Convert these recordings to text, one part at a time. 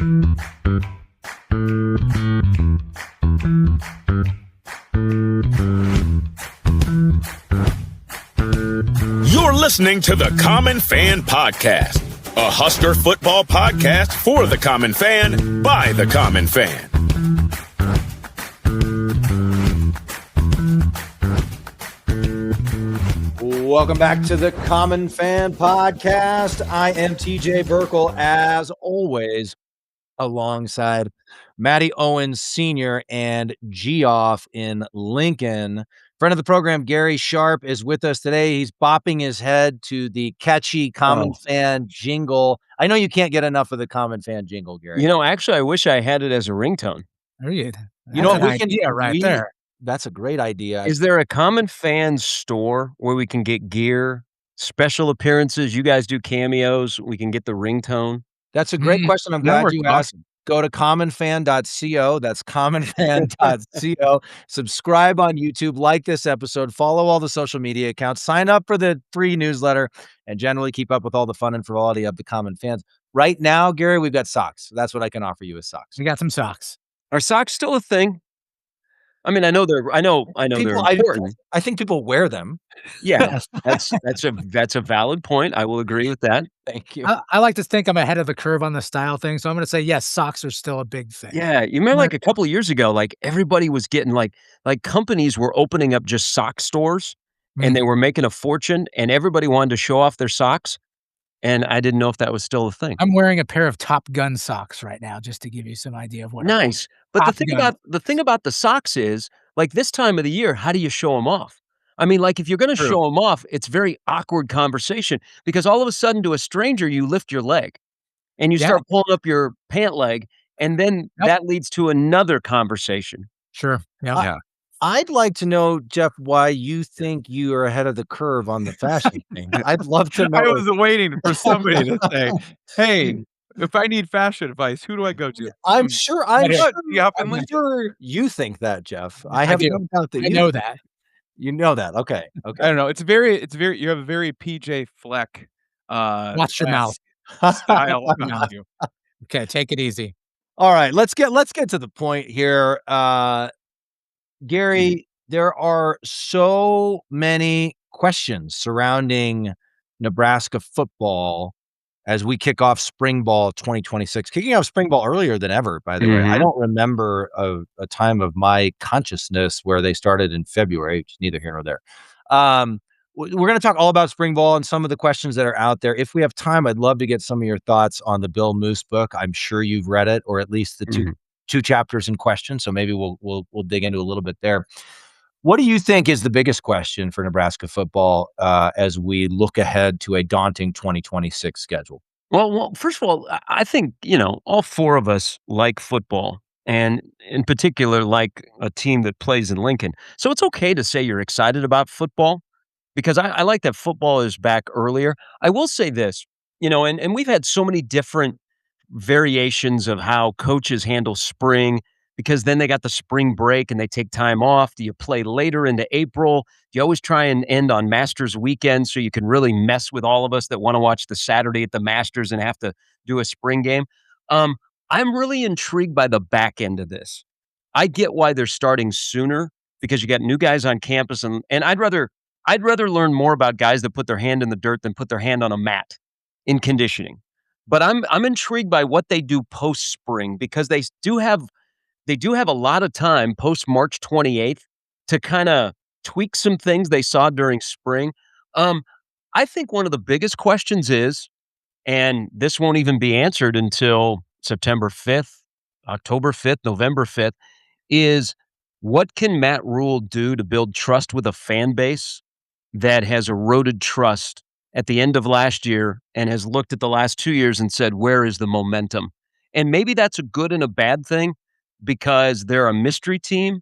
You're listening to the Common Fan Podcast, a Husker football podcast for the common fan by the common fan. Welcome back to the Common Fan Podcast. I am TJ Burkle, as always, alongside Matty Owens Sr. and Geoff in Lincoln. Friend of the program, Gary Sharp, is with us today. He's bopping his head to the catchy Common Fan jingle. I know you can't get enough of the Common Fan jingle, Gary. You know, actually, I wish I had it as a ringtone. You know, we can right there. That's a great idea. Is there a Common Fan store where we can get gear, special appearances? You guys do cameos. We can get the ringtone. That's a great question. I'm glad you asked. Go to commonfan.co. That's commonfan.co. Subscribe on YouTube, like this episode, follow all the social media accounts, sign up for the free newsletter, and generally keep up with all the fun and frivolity of the Common Fans. Right now, Gary, we've got socks. That's what I can offer you as socks. We got some socks. Are socks still a thing? I mean, I know they're important. I think people wear them. Yeah, that's a valid point. I will agree with that. Thank you. I like to think I'm ahead of the curve on the style thing, so I'm going to say yes. Socks are still a big thing. Yeah, you remember like a couple of years ago, like everybody was getting like companies were opening up just sock stores, and they were making a fortune, and everybody wanted to show off their socks. And I didn't know if that was still a thing. I'm wearing a pair of Top Gun socks right now, just to give you some idea of what. Nice. But the thing about the socks is, like this time of the year, how do you show them off? I mean, like if you're going to show them off, it's very awkward conversation because all of a sudden to a stranger, you lift your leg and you start pulling up your pant leg, and then that leads to another conversation. Sure. Yeah. I'd like to know, Jeff, why you think you are ahead of the curve on the fashion thing. I'd love to know. I was waiting for somebody to say, hey, if I need fashion advice, who do I go to? I'm sure you think that, Jeff. I have no doubt that I know that. You know that. Okay. I don't know. It's very, you have a very PJ Fleck watch your mouth style about you. Okay, take it easy. All right, let's get to the point here. Gary, there are so many questions surrounding Nebraska football as we kick off spring ball 2026. Kicking off spring ball earlier than ever, by the way. I don't remember a time of my consciousness where they started in February, which is neither here nor there. We're going to talk all about spring ball and some of the questions that are out there. If we have time, I'd love to get some of your thoughts on the Bill Moose book. I'm sure you've read it, or at least the two chapters in question. So maybe we'll dig into a little bit there. What do you think is the biggest question for Nebraska football as we look ahead to a daunting 2026 schedule? Well, first of all, I think, all four of us like football, and in particular, like a team that plays in Lincoln. So it's okay to say you're excited about football because I like that football is back earlier. I will say this, and we've had so many different variations of how coaches handle spring, because then they got the spring break and they take time off. Do you play later into April? Do you always try and end on Masters weekend so you can really mess with all of us that want to watch the Saturday at the Masters and have to do a spring game? I'm really intrigued by the back end of this. I get why they're starting sooner because you got new guys on campus, and I'd rather learn more about guys that put their hand in the dirt than put their hand on a mat in conditioning. But I'm intrigued by what they do post spring because they do have a lot of time post March 28th to kind of tweak some things they saw during spring. I think one of the biggest questions is, and this won't even be answered until September 5th, October 5th, November 5th, is what can Matt Rhule do to build trust with a fan base that has eroded trust at the end of last year and has looked at the last 2 years and said, where is the momentum? And maybe that's a good and a bad thing because they're a mystery team,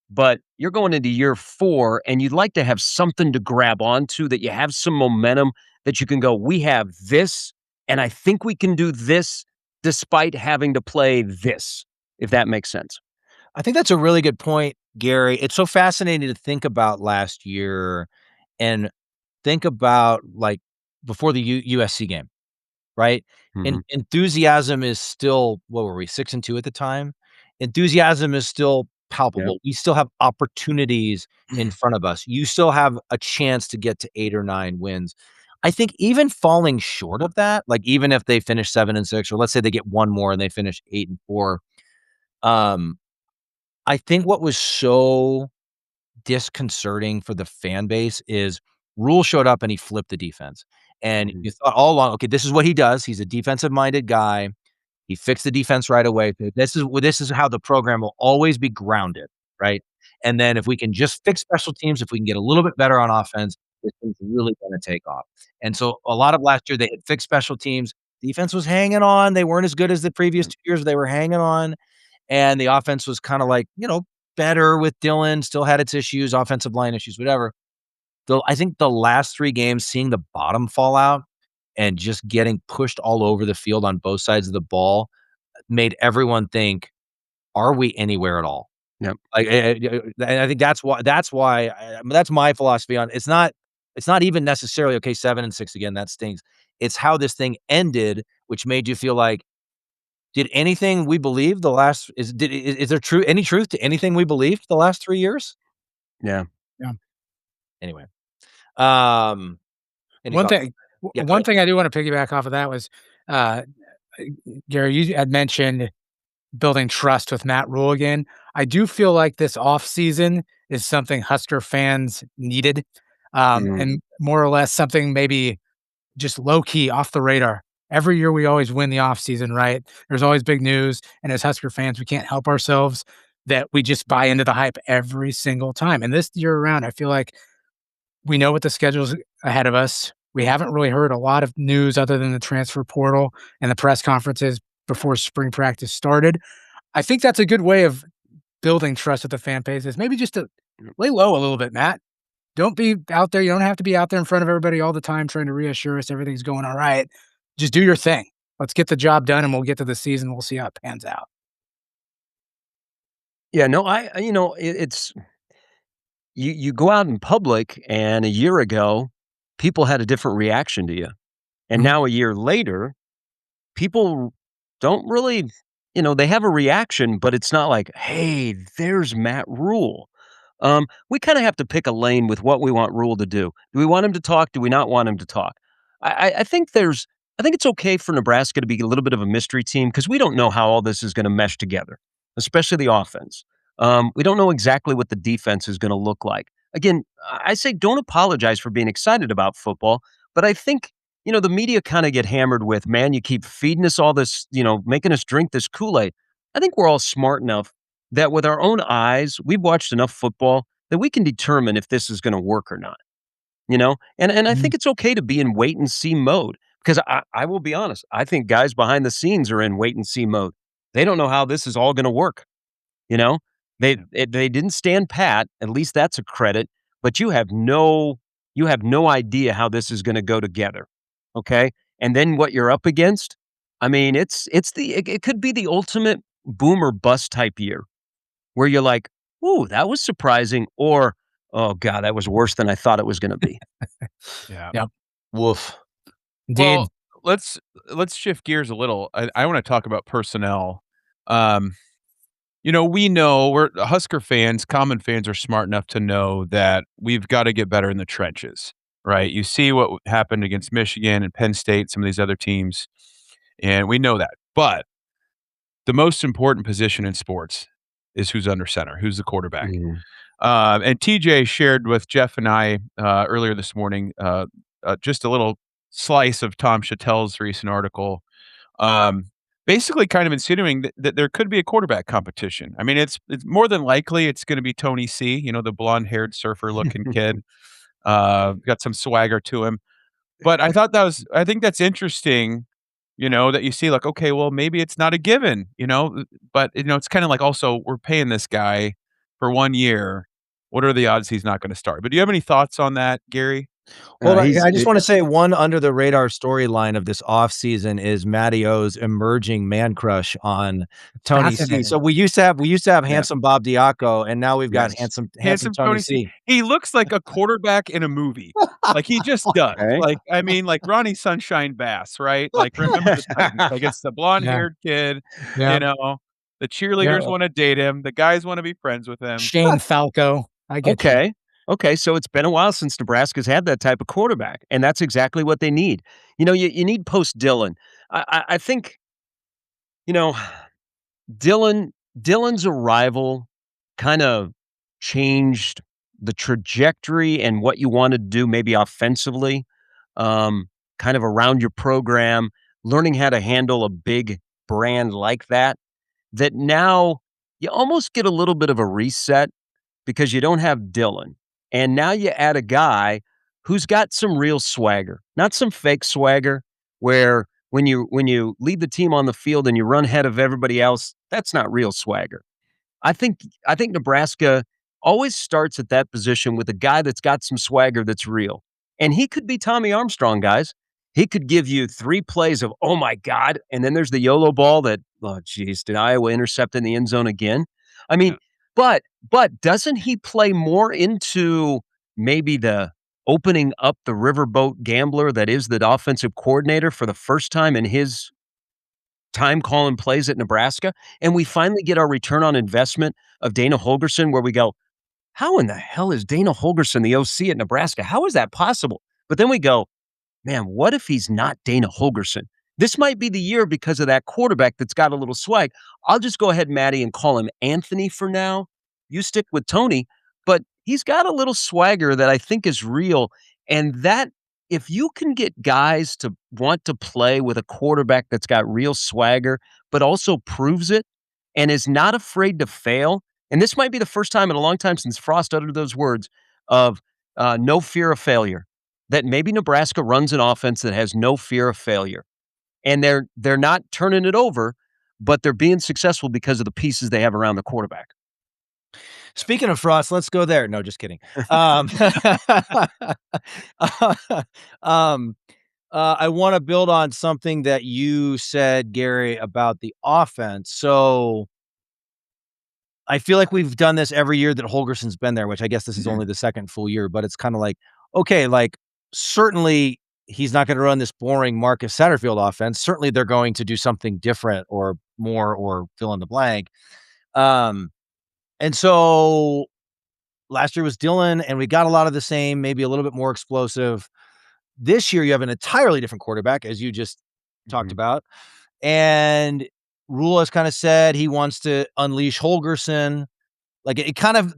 but you're going into year 4 and you'd like to have something to grab onto, that you have some momentum, that you can go, we have this, and I think we can do this despite having to play this, if that makes sense. I think that's a really good point, Gary. It's so fascinating to think about last year and think about like before the USC game, right? Mhm. Enthusiasm is still, what were we, 6-2 at the time? Enthusiasm is still Yep. palpable. We still have opportunities in front of us. You still have a chance to get to 8 or 9 wins. I think even falling short of that, like even if they finish 7-6, or let's say they get one more and they finish 8-4, um, I think what was so disconcerting for the fan base is Rhule showed up and he flipped the defense. And Mhm. you thought all along, okay, this is what he does. He's a defensive-minded guy. He fixed the defense right away. This is how the program will always be grounded, right? And then if we can just fix special teams, if we can get a little bit better on offense, this thing's really gonna take off. And so a lot of last year, they had fixed special teams. Defense was hanging on. They weren't as good as the previous 2 years. They were hanging on, and the offense was kinda like, better with Dylan, still had its issues, offensive line issues, whatever. Though I think the last 3 games, seeing the bottom fall out and just getting pushed all over the field on both sides of the ball made everyone think, "Are we anywhere at all?" Yep. Like, and I think that's why I mean, that's my philosophy on it's not even necessarily, okay, 7-6 again, that stinks. It's how this thing ended, which made you feel like, did anything we believed the last is there any truth to anything we believed the last 3 years? Yeah. Yeah. Anyway, um, any One thoughts? thing Yeah, go one ahead. thing I do wanna piggyback off of that was, uh, Gary, you had mentioned building trust with Matt Rhule again. I do feel like this offseason is something Husker fans needed, Mhm. and more or less something maybe just low key off the radar. Every year we always win the offseason, right? There's always big news, and as Husker fans, we can't help ourselves that we just buy into the hype every single time. And this year around, I feel like we know what the schedule's ahead of us. We haven't really heard a lot of news other than the transfer portal and the press conferences before spring practice started. I think that's a good way of building trust with the fan base is maybe just to lay low a little bit, Matt. Don't be out there. You don't have to be out there in front of everybody all the time trying to reassure us everything's going all right. Just do your thing. Let's get the job done and we'll get to the season. We'll see how it pans out. Yeah, no, it's you go out in public, and a year ago, people had a different reaction to you, and Mhm. now a year later, people don't really, they have a reaction, but it's not like, "Hey, there's Matt Rule." We kinda have to pick a lane with what we want Rule to do. Do we want him to talk? Do we not want him to talk? I think it's okay for Nebraska to be a little bit of a mystery team because we don't know how all this is gonna mesh together, especially the offense. We don't know exactly what the defense is gonna look like. Again, I say don't apologize for being excited about football, but I think the media kind of get hammered with, man, you keep feeding us all this, making us drink this Kool-Aid. I think we're all smart enough that with our own eyes, we've watched enough football that we can determine if this is going to work or not, And I Mhm. think it's okay to be in wait and see mode because I will be honest, I think guys behind the scenes are in wait and see mode. They don't know how this is all going to work. You know, they didn't stand pat. At least that's a credit. But you have no idea how this is going to go together. Okay, and then what you're up against. I mean, it could be the ultimate boom or bust type year where you're like, "Ooh, that was surprising," or "Oh God, that was worse than I thought it was going to be." Yeah. Yep. Woof. Indeed. Well, let's shift gears a little. I wanna talk about personnel. Um, we know we're Husker fans, common fans are smart enough to know that we've gotta get better in the trenches, right? You see what happened against Michigan and Penn State, some of these other teams, and we know that. But the most important position in sports is who's under center, who's the quarterback. Mm. And TJ shared with Jeff and I earlier this morning just a little slice of Tom Chattel's recent article, um, basically kind of insinuating that there could be a quarterback competition. I mean, it's more than likely it's going to be Tony C. The blonde-haired surfer-looking kid, got some swagger to him. But I think that's interesting, that you see like, okay, well, maybe it's not a given, but it's kind of like also we're paying this guy for 1 year. What are the odds he's not going to start? But do you have any thoughts on that, Gary? Hold on, He's I just wanna say one under the radar storyline of this offseason is Matty O's emerging man crush on Tony C. So Fascinating. we used to have Yeah. handsome Bob Diaco, and now we've got Yes. handsome Handsome Tony Tony C. C. He looks like a quarterback in a movie. Like, he just does. okay. Like, I mean, like Ronnie Sunshine Bass, right? Like, remember the Titans. Like, it's the Yeah. blonde-haired kid, you Yeah. know, the Yeah. cheerleaders wanna date him, the guys wanna be friends with him. Shane Falco. I get you. Okay. Okay. So it's been a while since Nebraska's had that type of quarterback, and that's exactly what they need. You need post Dillon. I think, you know, Dillon's arrival kind of changed the trajectory and what you wanted to do maybe offensively, um, kind of around your program, learning how to handle a big brand like that, that now you almost get a little bit of a reset because you don't have Dillon. And now you add a guy who's got some real swagger, not some fake swagger where when you lead the team on the field and you run ahead of everybody else, that's not real swagger. I think Nebraska always starts at that position with a guy that's got some swagger that's real. And he could be Tommy Armstrong, guys. He could give you 3 plays of, "Oh my god," and then there's the YOLO ball that, "Oh geez, did Iowa intercept in the end zone again?" I mean, Yeah. but doesn't he play more into maybe the opening up the riverboat gambler that is the offensive coordinator for the first time in his time calling plays at Nebraska, and we finally get our return on investment of Dana Holgorsen where we go, "How in the hell is Dana Holgorsen the OC at Nebraska? How is that possible?" But then we go, "Man, what if he's not Dana Holgorsen? This might be the year because of that quarterback that's got a little swag." I'll just go ahead, Maddie, and call him Anthony for now. You stick with Tony, but he's got a little swagger that I think is real. And that, if you can get guys to want to play with a quarterback that's got real swagger, but also proves it and is not afraid to fail, and this might be the first time in a long time since Frost uttered those words of no fear of failure, that maybe Nebraska runs an offense that has no fear of failure. And they're not turning it over, but they're being successful because of the pieces they have around the quarterback. Speaking of Frost, let's go there. No, just kidding. Um, I wanna build on something that you said, Gary, about the offense. So I feel like we've done this every year that Holgerson's been there, which I guess this is Mhm. only the second full year, but it's kinda like, okay, like, certainly he's not gonna run this boring Marcus Satterfield offense. Certainly, they're going to do something different or more or fill in the blank. Um, and so last year was Dillon, and we got a lot of the same, maybe a little bit more explosive. This year, you have an entirely different quarterback, as you just talked Mhm. about, and Rhule has kinda said he wants to unleash Holgerson. Like, it kind of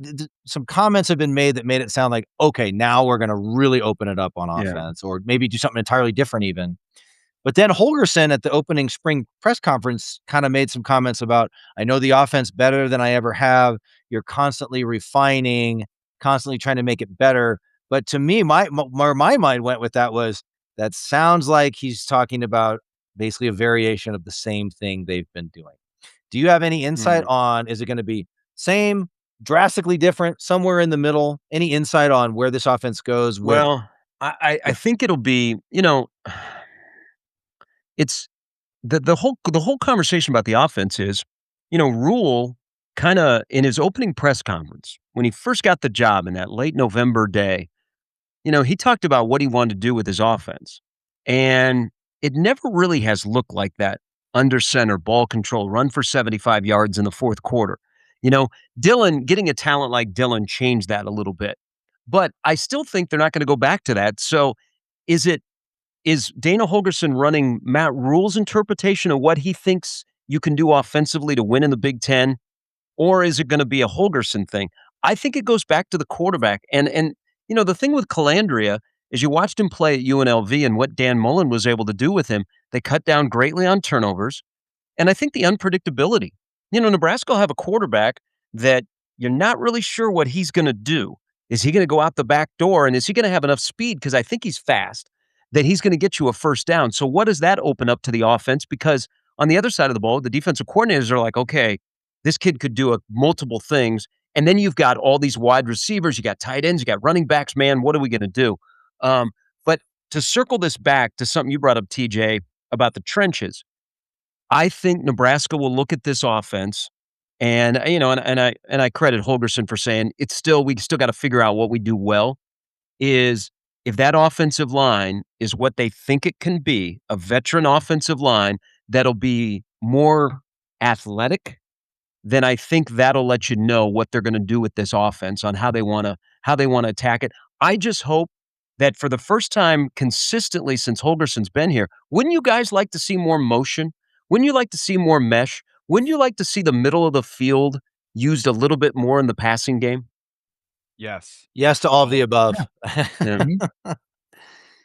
some comments have been made that made it sound like, "Okay, now we're gonna really open it up on Yeah. offense," or maybe do something entirely different even. But then Holgerson at the opening spring press conference kinda made some comments about, "I know the offense better than I ever have. You're constantly refining, constantly trying to make it better." But to me, where my mind went with that was, that sounds like he's talking about basically a variation of the same thing they've been doing. Do you have any insight Mhm. on, is it gonna be same, drastically different, somewhere in the middle? Any insight on where this offense goes with Well, I the think it'll be, it's the whole conversation about the offense is, Rule kinda in his opening press conference, when he first got the job in that late November day, he talked about what he wanted to do with his offense. And it never really has looked like that under center ball control, run for 75 yards in the fourth quarter. You know, getting a talent like Dillon changed that a little bit. But I still think they're not going to go back to that. So is it is Dana Holgerson running Matt Rule's interpretation of what he thinks you can do offensively to win in the Big Ten? Or is it gonna be a Holgerson thing? I think it goes back to the quarterback, and the thing with Calandria is you watched him play at UNLV and what Dan Mullen was able to do with him. They cut down greatly on turnovers, and I think the unpredictability. Nebraska will have a quarterback that you're not really sure what he's gonna do. Is he gonna go out the back door, and is he gonna have enough speed, because I think he's fast, that he's gonna get you a first down. So what does that open up to the offense? Because on the other side of the ball, the defensive coordinators are like, "Okay, this kid could do multiple things." And then you've got all these wide receivers, you got tight ends, you got running backs. Man, what are we going to do? But to circle this back to something you brought up, TJ, about the trenches, I think Nebraska will look at this offense, and I credit Holgerson for saying we still got to figure out what we do well. Is if that offensive line is what they think it can be, a veteran offensive line that'll be more athletic, then I think that'll let you know what they're going to do with this offense on how they want to attack it. I just hope that for the first time consistently since Holgerson's been here, wouldn't you guys like to see more motion? Wouldn't you like to see more mesh? Wouldn't you like to see the middle of the field used a little bit more in the passing game? Yes. Yes to all of the above. Yeah. Mhm.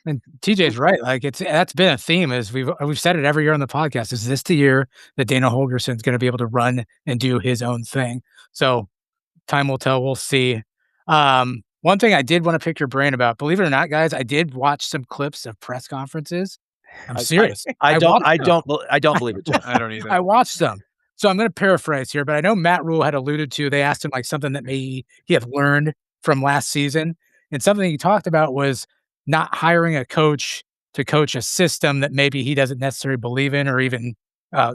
And TJ's right. Like that's been a theme as we've said it every year on the podcast. Is this the year that Dana Holgerson's going to be able to run and do his own thing? So time will tell. We'll see. One thing I did want to pick your brain about, believe it or not, guys, I did watch some clips of press conferences. I'm serious. I watched them. don't believe it, Jeff. I don't either. I watched them. So I'm going to paraphrase here, but I know Matt Rhule had alluded to, they asked him like something that maybe he had learned from last season. And something he talked about was not hiring a coach to coach a system that maybe he doesn't necessarily believe in or even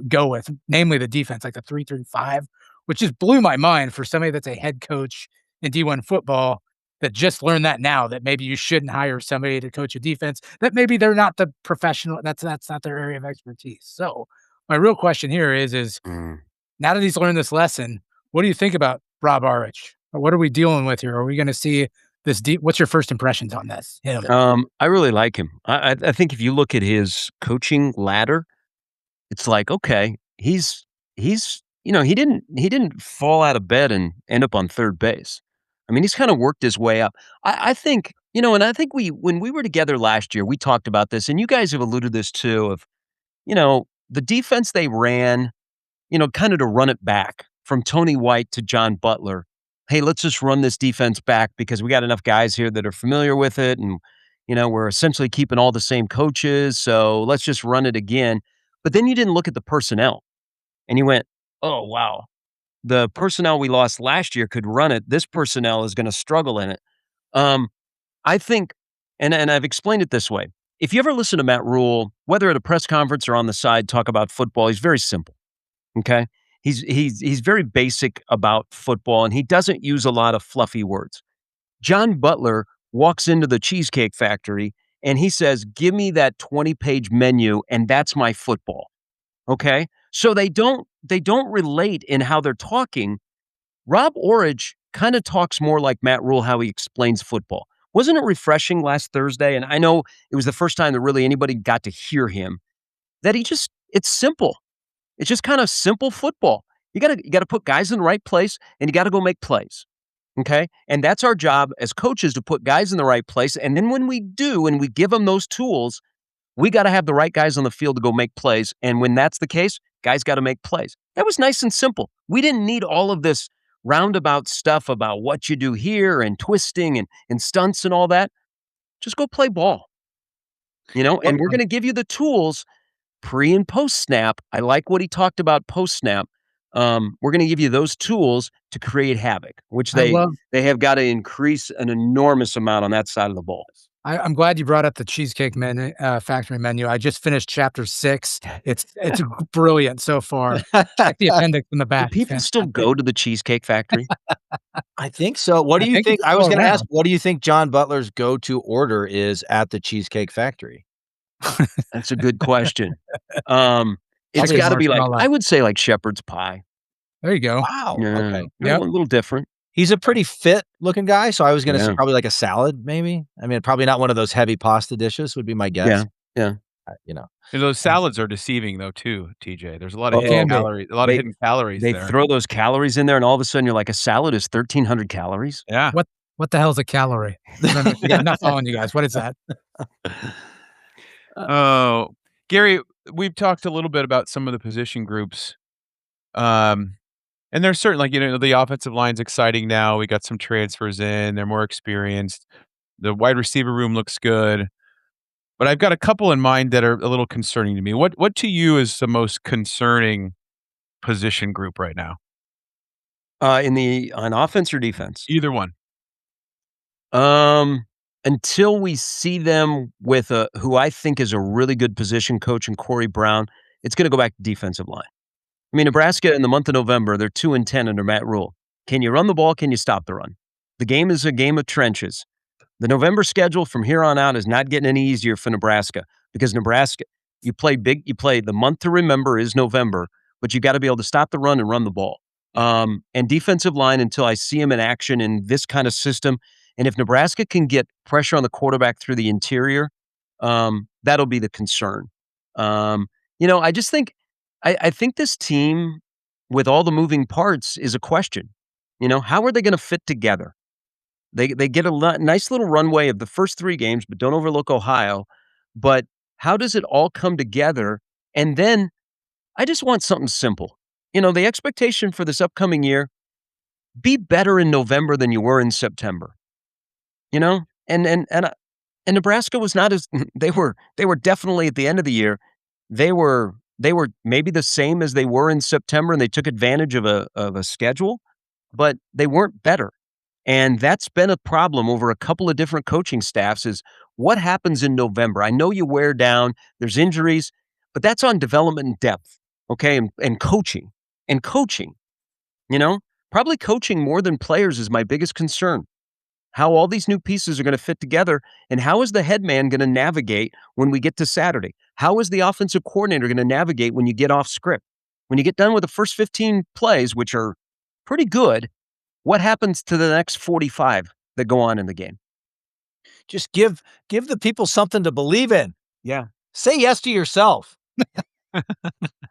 go with, namely the defense, like the 3-3-5, which just blew my mind for somebody that's a head coach in D1 football that just learned that now, that maybe you shouldn't hire somebody to coach a defense, that maybe they're not the professional, that's not their area of expertise. So my real question here is now that he's learned this lesson, what do you think about Rob Arich? What are we dealing with here? Are we going to see this deep? What's your first impressions on this? Him? I really like him. I think if you look at his coaching ladder, it's like, okay, he's he didn't fall out of bed and end up on third base. I mean, he's kind of worked his way up. I think, and I think when we were together last year, we talked about this, and you guys have alluded this too, of, the defense they ran, kind of to run it back from Tony White to John Butler. Hey, let's just run this defense back because we got enough guys here that are familiar with it. And, we're essentially keeping all the same coaches. So let's just run it again. But then you didn't look at the personnel and you went, oh, wow, the personnel we lost last year could run it. This personnel is going to struggle in it. I think, and I've explained it this way. If you ever listen to Matt Rhule, whether at a press conference or on the side, talk about football, he's very simple. Okay. He's very basic about football, and he doesn't use a lot of fluffy words. John Butler walks into the Cheesecake Factory and he says, give me that 20-page menu, and that's my football. Okay. So they don't relate in how they're talking. Rob Orridge kind of talks more like Matt Rhule, how he explains football. Wasn't it refreshing last Thursday? And I know it was the first time that really anybody got to hear him, that it's simple. It's just kind of simple football. You gotta put guys in the right place, and you gotta go make plays. Okay? And that's our job as coaches, to put guys in the right place. And then when we do, and we give them those tools, we gotta have the right guys on the field to go make plays. And when that's the case, guys gotta make plays. That was nice and simple. We didn't need all of this roundabout stuff about what you do here and twisting and stunts and all that. Just go play ball. And we're gonna give you the tools pre and post snap. I like what he talked about post snap. We're going to give you those tools to create havoc, which they have got to increase an enormous amount on that side of the ball. I'm glad you brought up the Cheesecake Factory menu. I just finished chapter 6. It's brilliant so far. Check the appendix in the back. Do people still go to the Cheesecake Factory? I think so. What do you think? I was going to ask, what do you think John Butler's go-to order is at the Cheesecake Factory? That's a good question. It's got to be like, I would say like shepherd's pie. There you go. Wow. Yeah. Okay. A little different. He's a pretty fit looking guy, so I was going to say probably like a salad, maybe. I mean, probably not one of those heavy pasta dishes would be my guess. Yeah. And those salads are deceiving though too, TJ. There's a lot of hidden calories. A lot of hidden calories. They there. throw those calories in there, and all of a sudden you're like, a salad is 1,300 calories. Yeah. What the hell is a calorie? I got enough on you guys. What is that? Oh, Gary, we've talked a little bit about some of the position groups. And there's certain, like, the offensive line's exciting now. We got some transfers in. They're more experienced. The wide receiver room looks good. But I've got a couple in mind that are a little concerning to me. What to you is the most concerning position group right now? On offense or defense? Either one. until we see them with who I think is a really good position coach in Corey Brown, it's going to go back to defensive line. I mean, Nebraska in the month of November, they're 2-10 under Matt Rhule. Can you run the ball? Can you stop the run? The game is a game of trenches. The November schedule from here on out is not getting any easier for Nebraska because Nebraska, you play the month to remember is November, but you got to be able to stop the run and run the ball. And defensive line until I see him in action in this kind of system. And if Nebraska can get pressure on the quarterback through the interior, that'll be the concern. I just think I think this team, with all the moving parts, is a question. How are they going to fit together? They get a nice little runway of the first 3 games, but don't overlook Ohio. But how does it all come together? And then I just want something simple. The expectation for this upcoming year, be better in November than you were in September. And Nebraska was not as they were definitely at the end of the year, they were maybe the same as they were in September, and they took advantage of a schedule, but they weren't better. And that's been a problem over a couple of different coaching staffs is what happens in November. I know you wear down, there's injuries, but that's on development and depth, okay, and coaching. And coaching, probably coaching more than players is my biggest concern. How all these new pieces are going to fit together, and how is the head man going to navigate when we get to Saturday? How is the offensive coordinator going to navigate when you get off script? When you get done with the first 15 plays, which are pretty good, what happens to the next 45 that go on in the game? Just give the people something to believe in. Yeah. Say yes to yourself.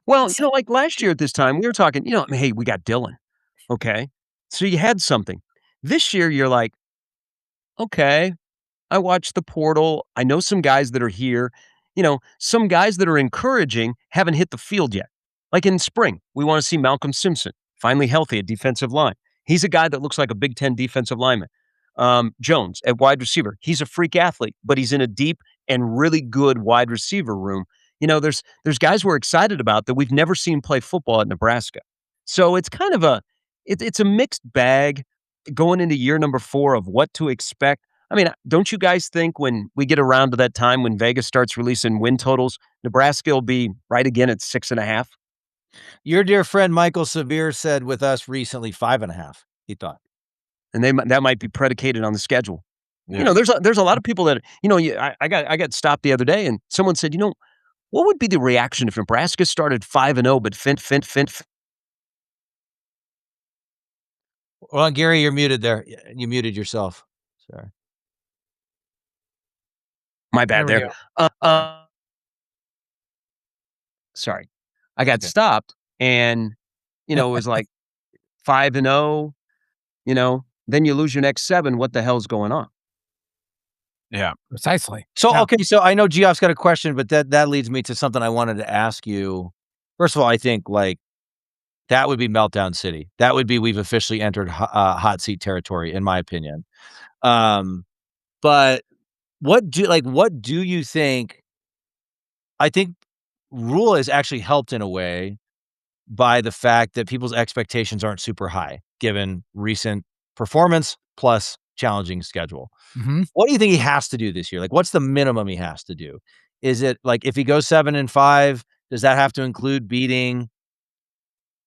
Well, like last year at this time, we were talking, hey, we got Dylan. Okay. So you had something. This year, you're like, okay, I watched the portal. I know some guys that are here. Some guys that are encouraging haven't hit the field yet. Like in spring, we want to see Malcolm Simpson finally healthy at defensive line. He's a guy that looks like a Big Ten defensive lineman. Jones at wide receiver. He's a freak athlete, but he's in a deep and really good wide receiver room. There's guys we're excited about that we've never seen play football at Nebraska. So it's kind of it's a mixed bag going into year number 4 of what to expect. I mean, don't you guys think when we get around to that time when Vegas starts releasing win totals, Nebraska will be right again at 6.5? Your dear friend Michael Severe said with us recently 5.5, he thought. And that might be predicated on the schedule. Yeah. There's a lot of people that, I got stopped the other day and someone said, what would be the reaction if Nebraska started 5-0, but fin? Well, Gary, you're muted there. You muted yourself. Sorry. My bad there. Sorry. I got stopped and, it was like 5-0, then you lose your next 7. What the hell's going on? Yeah. Precisely. So, Yeah. okay, so I know Geoff's got a question, but that leads me to something I wanted to ask you. First of all, I think that would be meltdown city. That would be we've officially entered hot seat territory, in my opinion. But what do you think? I think Rhule has actually helped in a way by the fact that people's expectations aren't super high, given recent performance plus challenging schedule. Mhm. What do you think he has to do this year? What's the minimum he has to do? Is it if he goes 7-5, does that have to include beating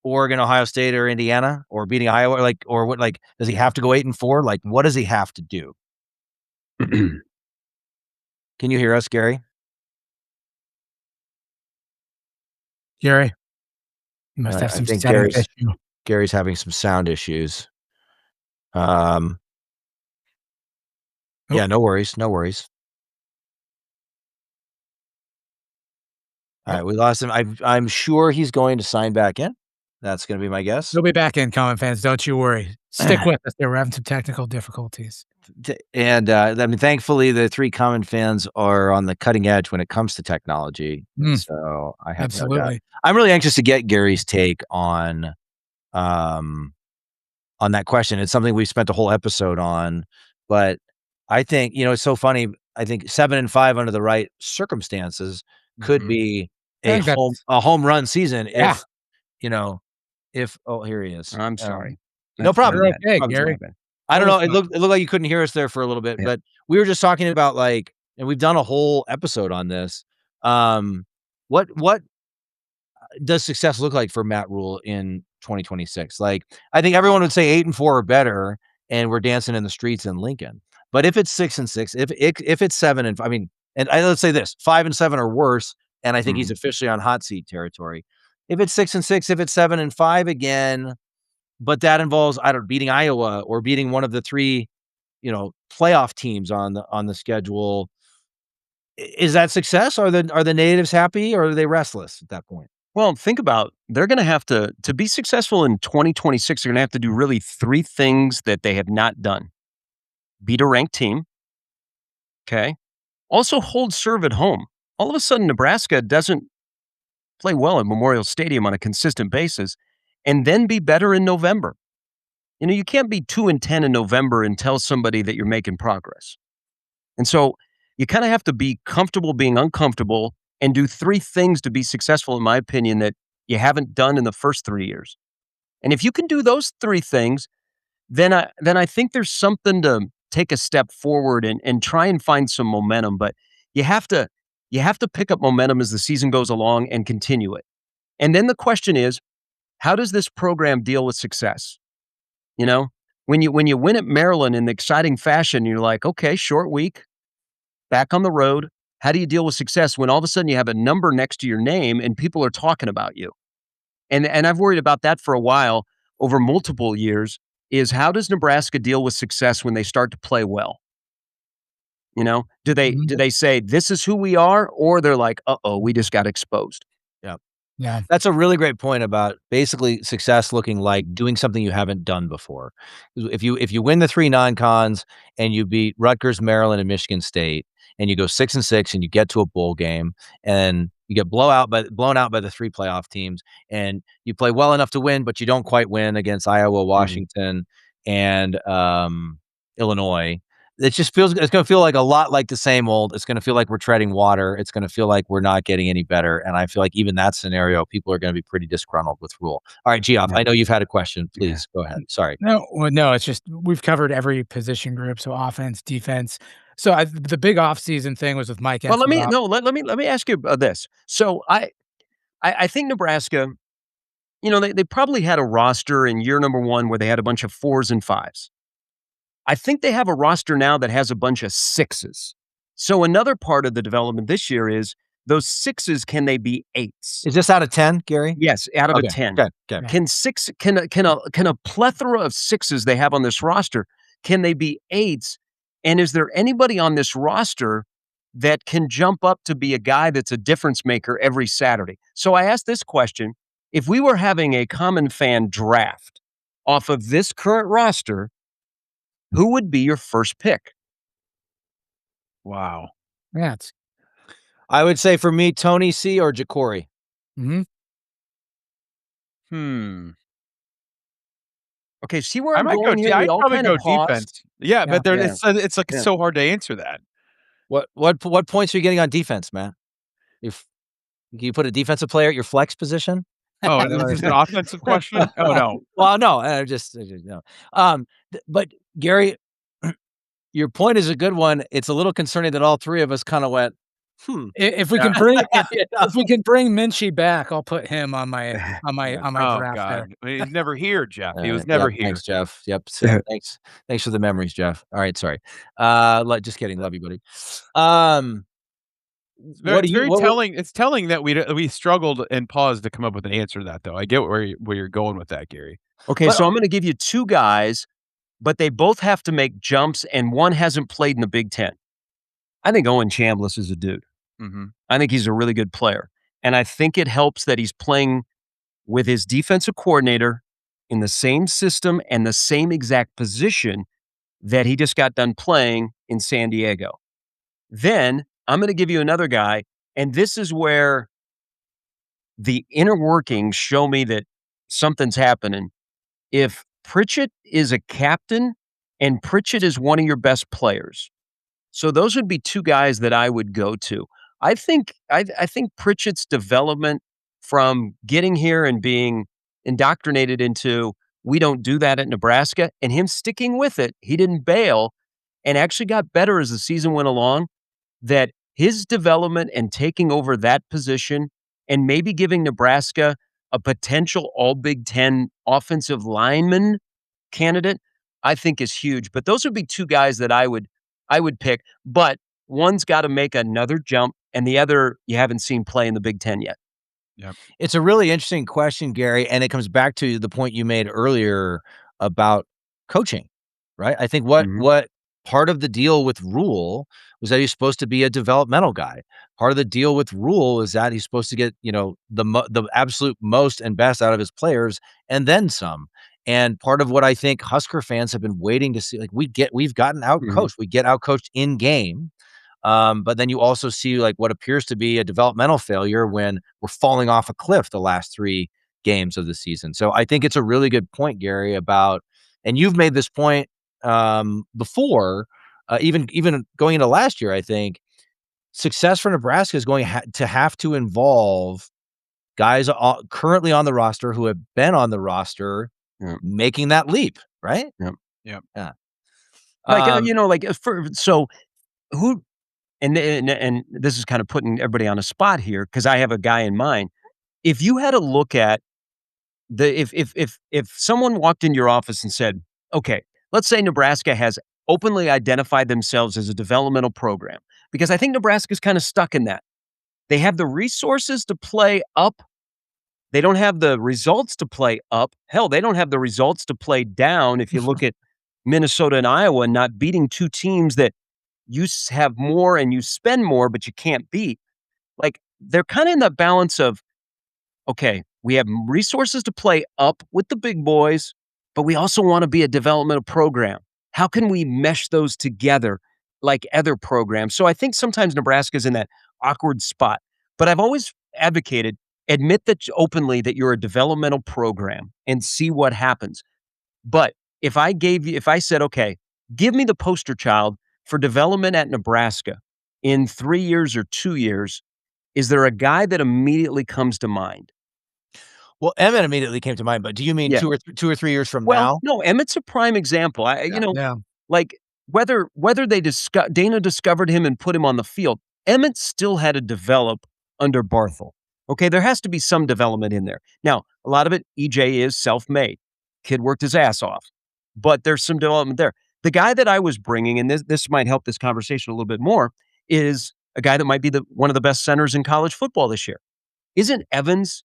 Oregon, Ohio State, or Indiana, or beating Iowa? Or what? Does he have to go 8-4? What does he have to do? Can you hear us, Gary? Gary, you must I have some think setup issue. Gary's having some sound issues. Yeah, no worries. All right, we lost him. I'm sure he's going to sign back in. That's going to be my guess. He'll be back in, Common fans. Don't you worry. Stick with us. We're having some technical difficulties. And thankfully, the 3 common fans are on the cutting edge when it comes to technology. So I have no doubt. Absolutely. I'm really anxious to get Gary's take on that question. It's something we spent a whole episode on, but I think it's so funny. I think 7-5 under the right circumstances could be a home run season. Yeah. If oh, here he is. I'm sorry. No problem. You're okay, Gary. I don't know. It looked like you couldn't hear us there for a little bit, Yeah. but we were just talking about and we've done a whole episode on this. What does success look like for Matt Rhule in 2026? Like, I think everyone would say 8-4 or better, and we're dancing in the streets in Lincoln. But if it's 6-6, if it's 7 and I mean, let's say this 5-7 or worse, and I think he's officially on hot seat territory. If it's 6-6, if it's 7-5 again, but that involves beating Iowa or beating one of the 3, playoff teams on the schedule. Is that success? Are the natives happy or are they restless at that point? Well, think about they're going to have to be successful in 2026. They're going to have to do really 3 things that they have not done: beat a ranked team, okay, also hold serve at home. All of a sudden, Nebraska doesn't play well at Memorial Stadium on a consistent basis, and then be better in November. You can't be 2-10 in November and tell somebody that you're making progress. And so you kind of have to be comfortable being uncomfortable and do 3 things to be successful, in my opinion, that you haven't done in the first 3 years. And if you can do those 3 things, then I think there's something to take a step forward and try and find some momentum. But you have to pick up momentum as the season goes along and continue it. And then the question is, how does this program deal with success? When you win at Maryland in the exciting fashion, you're like, okay, short week, back on the road. How do you deal with success when all of a sudden you have a number next to your name and people are talking about you? And I've worried about that for a while over multiple years, is how does Nebraska deal with success when they start to play well? Do they say this is who we are, or they're like, uh-oh, we just got exposed? Yeah. Yeah. That's a really great point about basically success looking like doing something you haven't done before. If you win the 3 non-cons and you beat Rutgers, Maryland, and Michigan State, and you go 6-6 and you get to a bowl game and you get blown out by the 3 playoff teams, and you play well enough to win, but you don't quite win against Iowa, Washington, and Illinois. It's going to feel like a lot like the same old. It's going to feel like we're treading water. It's going to feel like we're not getting any better. And I feel like even that scenario, people are going to be pretty disgruntled with Rhule. All right, Geoff, I know you've had a question. Please go ahead. Sorry. No, it's just we've covered every position group, so offense, defense. So the big offseason thing was with Mike. Well, let me ask you this. So I think Nebraska, they probably had a roster in year number 1 where they had a bunch of 4s and 5s. I think they have a roster now that has a bunch of 6s. So another part of the development this year is those 6s, can they be 8s? Is this out of 10, Gary? Yes, out of a 10. Okay. Can a plethora of 6s they have on this roster, can they be 8s? And is there anybody on this roster that can jump up to be a guy that's a difference maker every Saturday? So I asked this question: if we were having a common fan draft off of this current roster, who would be your first pick? Wow. Yeah. I would say for me, Tony C or Ja'Cory. Okay, see where I I'm might going here? I'd We all probably kind go of paused. defense. Yeah, but Yeah. it's like so hard to answer that. What points are you getting on defense, Matt? Can you put a defensive player at your flex position? Oh, is this an offensive question? Oh, no. Well, no, just no. But Gary, your point is a good one. It's a little concerning that all 3 of us kind of went, If we can bring Minchie back, I'll put him on my Oh, draft God. there. He's never here, Jeff. He was never Yep, here. Thanks, Jeff. Yep. So, thanks for the memories, Jeff. All right, sorry. Just kidding. Love you, buddy. It's very telling. It's telling that we struggled and paused to come up with an answer to that, though. I get where you're going with that, Gary. Okay, so I'm going to give you 2 guys, but they both have to make jumps, and one hasn't played in the Big Ten. I think Owen Chambliss is a dude. I think he's a really good player. And I think it helps that he's playing with his defensive coordinator in the same system and the same exact position that he just got done playing in San Diego. Then I'm going to give you another guy, and this is where the inner workings show me that something's happening. If Pritchett is a captain and Pritchett is one of your best players, so those would be 2 guys that I would go to. I think Pritchett's development from getting here and being indoctrinated into we don't do that at Nebraska. And him sticking with it, he didn't bail and actually got better as the season went along, that his development and taking over that position and maybe giving Nebraska a potential all Big Ten offensive lineman candidate, I think is huge. But those would be two guys that I would pick. But one's got to make another jump, and the other you haven't seen play in the Big Ten yet. Yep. It's a really interesting question, Gary, and it comes back to the point you made earlier about coaching, right? I think Mhm. what part of the deal with Rhule was that he's supposed to be a developmental guy. Part of the deal with Rhule is that he's supposed to get, the absolute most and best out of his players and then some. And part of what I think Husker fans have been waiting to see, like we've gotten out Mhm. coached. We get out coached in game. But then you also see like what appears to be a developmental failure when we're falling off a cliff the last 3 games of the season. So I think it's a really good point, Gary, about, and you've made this point before, even going into last year. I think success for Nebraska is going to have to involve guys currently on the roster who have been on the roster Yeah. making that leap, right? Yep. Yep. Yeah. Like, Um, so who, and this is kind of putting everybody on a spot here because I have a guy in mind. If you had to look at if someone walked into your office and said, okay, let's say Nebraska has openly identified themselves as a developmental program, because I think Nebraska's kind of stuck in that. They have the resources to play up. They don't have the results to play up. Hell, they don't have the results to play down. If you look at Minnesota and Iowa not beating two teams that have more and you spend more, but you can't beat. Like, they're kind of in the balance of, okay, we have resources to play up with the big boys, but we also want to be a developmental program. How can we mesh those together like other programs? So I think sometimes Nebraska's in that awkward spot. But I've always advocated, admit that openly that you're a developmental program and see what happens. But if I said, okay, give me the poster child for development at Nebraska in 3 years or 2 years, is there a guy that immediately comes to mind? well, Emmett immediately came to mind, but do you mean Yeah. 2 or 3 years from Well, now? no, Emmett's a prime example. Yeah. Like whether Dana discovered him and put him on the field, Emmett still had to develop under Barthel. Okay, there has to be some development in there. Now, a lot of it, EJ is self-made. Kid worked his ass off, but there's some development there. The guy that I was bringing, and this might help this conversation a little bit more, is a guy that might be one of the best centers in college football this year. Isn't Evans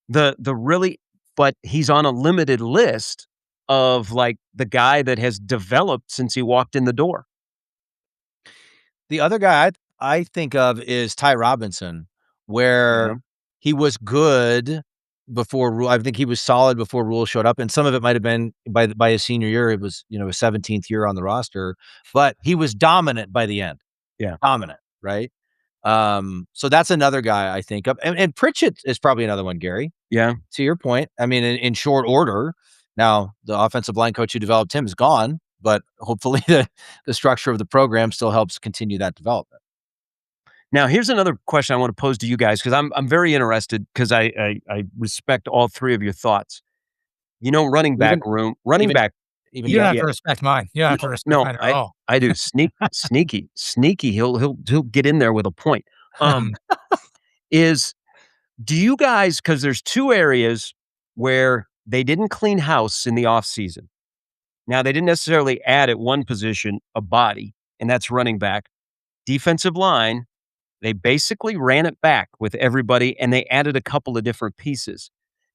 the really, but he's on a limited list of like the guy that has developed since he walked in the door. The other guy I think of is Ty Robinson, where Yeah. he was good before Rhule. I think he was solid before Rhule showed up, and some of it might have been by his senior year. It was, his 17th year on the roster, but he was dominant by the end. Yeah. Dominant, right? So that's another guy I think of, and Pritchett is probably another one, Gary. Yeah. To your point, I mean, in short order. Now, the offensive line coach who developed him is gone, but hopefully the structure of the program still helps continue that development. Now, here's another question I want to pose to you guys because I'm very interested because I respect all three of your thoughts. Running back room, running even- back. Even You don't have yeah, to respect mine. You don't have to respect No, mine at all. I do. Sneaky. He'll get in there with a point. Do you guys, because there's two areas where they didn't clean house in the offseason. Now, they didn't necessarily add at one position a body, and that's running back. Defensive line, they basically ran it back with everybody, and they added a couple of different pieces.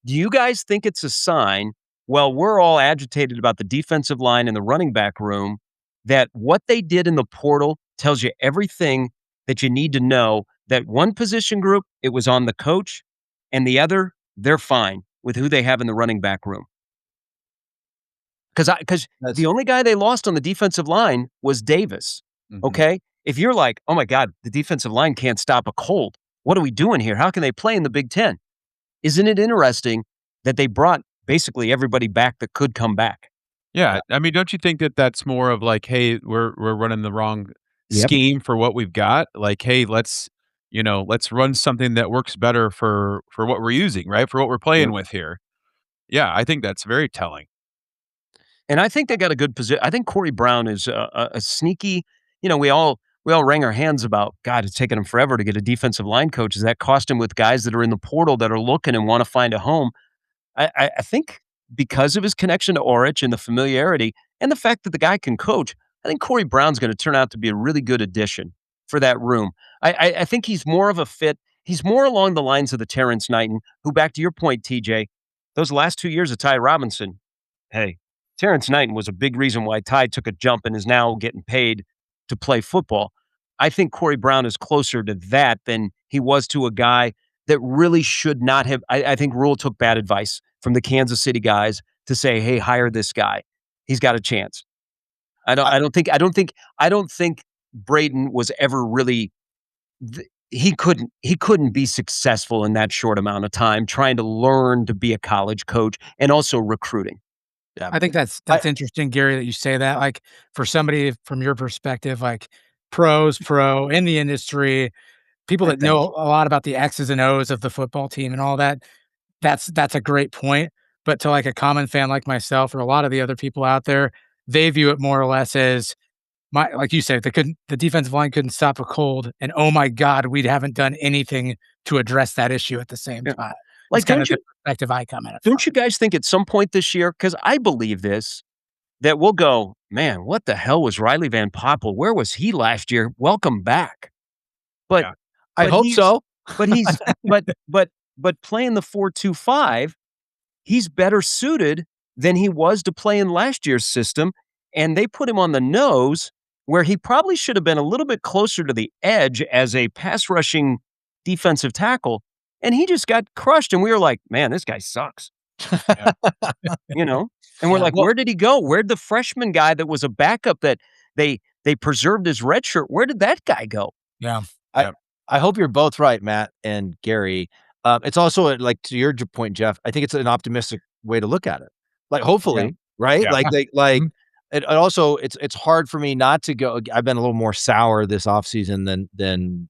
Do you guys think it's a sign, well, we're all agitated about the defensive line and the running back room, that what they did in the portal tells you everything that you need to know, that one position group, it was on the coach, and the other, they're fine with who they have in the running back room? Because the only guy they lost on the defensive line was Davis, okay? If you're like, oh my God, the defensive line can't stop a cold. What are we doing here? How can they play in the Big Ten? Isn't it interesting that they brought basically everybody back that could come back? Yeah, I mean, don't you think that that's more of like, hey, we're running the wrong Yep. scheme for what we've got? Like, hey, let's run something that works better for what we're using, right? For what we're playing Yep. with here. Yeah, I think that's very telling. And I think they got a good position. I think Corey Brown is a sneaky. We all wring our hands about God. It's taken him forever to get a defensive line coach. Does that cost him with guys that are in the portal that are looking and want to find a home? I think because of his connection to Orich and the familiarity and the fact that the guy can coach, I think Corey Brown's going to turn out to be a really good addition for that room. I think he's more of a fit. He's more along the lines of the Terrence Knighton, who, back to your point, TJ, those last 2 years of Ty Robinson, hey, Terrence Knighton was a big reason why Ty took a jump and is now getting paid to play football. I think Corey Brown is closer to that than he was to a guy that really should not have. I think Rhule took bad advice from the Kansas City guys to say, "Hey, hire this guy. He's got a chance." I don't think Braden was ever really. He couldn't be successful in that short amount of time trying to learn to be a college coach and also recruiting. Yeah. I think that's interesting, Gary, that you say that. Like, for somebody from your perspective, like pro in the industry, people that know a lot about the X's and O's of the football team and all that, that's a great point. But to like a common fan like myself or a lot of the other people out there, they view it more or less as like you said, the defensive line couldn't stop a cold, and oh my God, we haven't done anything to address that issue at the same Yeah. time. Like, It's kind don't of you the perspective I come at it don't from. you guys think at some point this year, because I believe this, that we'll go, man, what the hell was Riley Van Poppel? Where was he last year? Welcome back. But Yeah. I but hope he's so. but he's but playing the 4-2-5, he's better suited than he was to play in last year's system. And they put him on the nose where he probably should have been a little bit closer to the edge as a pass rushing defensive tackle. And he just got crushed. And we were like, man, this guy sucks. Yeah. you know? And we're Yeah, like, well- where did he go? Where'd the freshman guy that was a backup that they preserved his red shirt? Where did that guy go? Yeah. I hope you're both right, Matt and Gary. It's also like to your point, Jeff. I think it's an optimistic way to look at it. Like, hopefully, right? Yeah. Like, it also it's hard for me not to go. I've been a little more sour this offseason than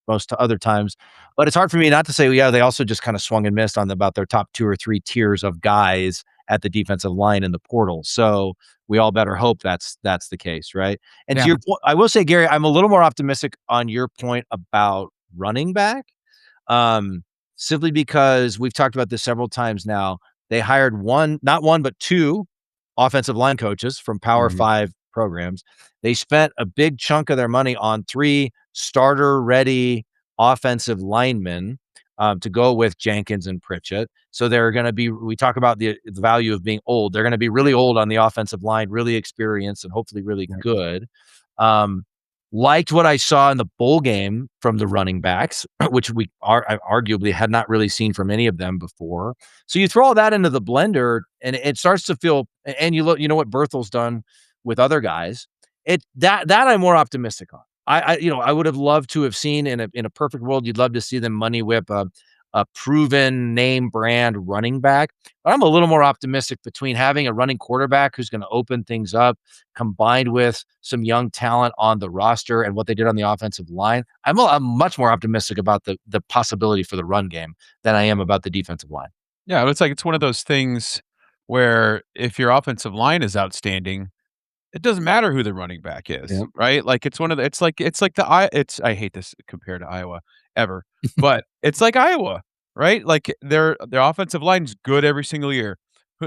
most other times, but it's hard for me not to say, well, yeah, they also just kind of swung and missed on about their top 2 or 3 tiers of guys at the defensive line in the portal. So we all better hope that's the case, right? And Yeah. to your point, I will say, Gary, I'm a little more optimistic on your point about running back, simply because we've talked about this several times now. They hired not one, but 2 offensive line coaches from Power Mhm. 5 programs. They spent a big chunk of their money on 3 starter-ready offensive linemen to go with Jenkins and Pritchett. So they're going to be, we talk about the value of being old. They're going to be really old on the offensive line, really experienced and hopefully really Yeah. good. Liked what I saw in the bowl game from the running backs, which we arguably had not really seen from any of them before. So you throw all that into the blender, and it starts to feel. And you look, you know what Berthel's done with other guys. That I'm more optimistic on. I would have loved to have seen in a perfect world. You'd love to see them money whip a proven name brand running back. But I'm a little more optimistic between having a running quarterback who's going to open things up, combined with some young talent on the roster and what they did on the offensive line. I'm much more optimistic about the possibility for the run game than I am about the defensive line. Yeah, it's one of those things where if your offensive line is outstanding, it doesn't matter who the running back is, Yep. right? Like it's one of the it's like the I hate this compared to Iowa ever, but it's like Iowa, right? Like their offensive line's good every single year.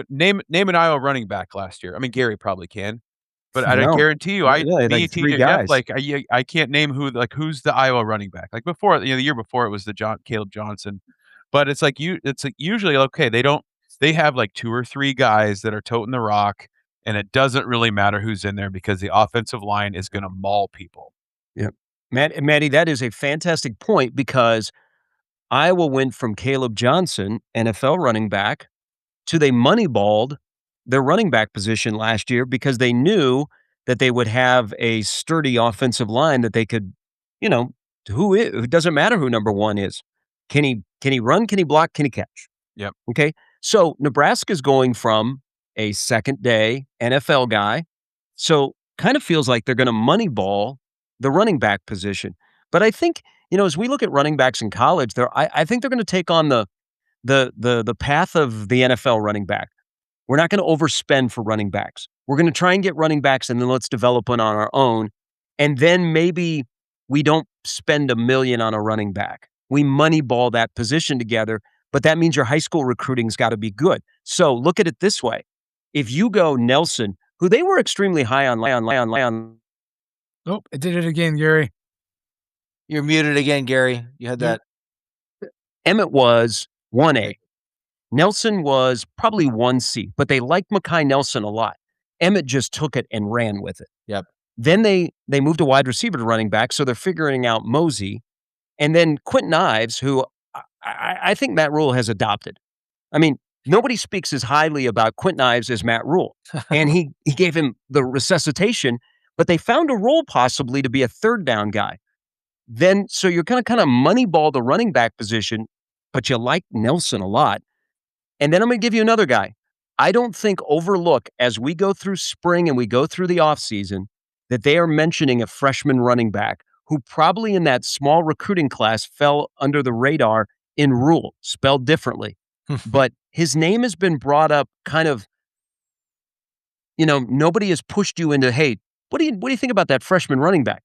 Name an Iowa running back last year. I mean, Gary probably can, but I No. guarantee you, Yeah, like me, 3 TJ, Jeff, guys. like I can't name who's the Iowa running back. Like before, the year before it was the Caleb Johnson, but it's like usually okay. They have like 2 or 3 guys that are toting the rock. And it doesn't really matter who's in there because the offensive line is going to maul people. Yep. Maddie, that is a fantastic point because Iowa went from Caleb Johnson, NFL running back, to they moneyballed their running back position last year because they knew that they would have a sturdy offensive line that they could, you know, it doesn't matter who number 1 is. Can he run? Can he block? Can he catch? Yep. Okay. So Nebraska's going from a second day NFL guy. So kind of feels like they're going to moneyball the running back position. But I think, as we look at running backs in college, I think they're going to take on the path of the NFL running back. We're not going to overspend for running backs. We're going to try and get running backs, and then let's develop one on our own. And then maybe we don't spend $1 million on a running back. We moneyball that position together, but that means your high school recruiting's got to be good. So look at it this way: if you go Nelson, who they were extremely high on. Oh, I did it again, Gary. You're muted again, Gary. You had that. Emmett was 1A. Nelson was probably 1C, but they liked Mekhi Nelson a lot. Emmett just took it and ran with it. Yep. Then they moved a wide receiver to running back, so they're figuring out Mosey. And then Quentin Ives, who I think Matt Rhule has adopted. I mean, nobody speaks as highly about Quentin Ives as Matt Rhule. And he gave him the resuscitation, but they found a role possibly to be a third down guy. Then, so you're going to kind of moneyball the running back position, but you like Nelson a lot. And then I'm going to give you another guy. I don't think overlook as we go through spring and we go through the offseason that they are mentioning a freshman running back who probably in that small recruiting class fell under the radar in Rhule, spelled differently. But his name has been brought up kind of, nobody has pushed you into, hey, what do you think about that freshman running back?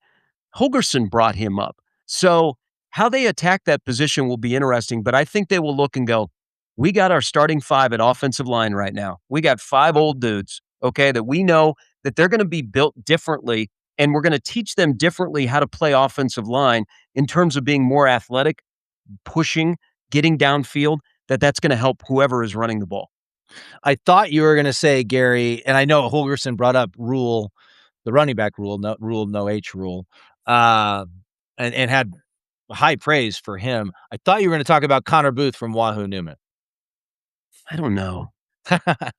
Holgerson brought him up. So how they attack that position will be interesting, but I think they will look and go, we got our starting 5 at offensive line right now. We got 5 old dudes, okay, that we know that they're going to be built differently, and we're going to teach them differently how to play offensive line in terms of being more athletic, pushing, getting downfield, that's going to help whoever is running the ball. I thought you were going to say, Gary, and I know Holgerson brought up Rhule, the running back Rhule, no H Rhule, and had high praise for him. I thought you were going to talk about Connor Booth from Wahoo Newman. I don't know. I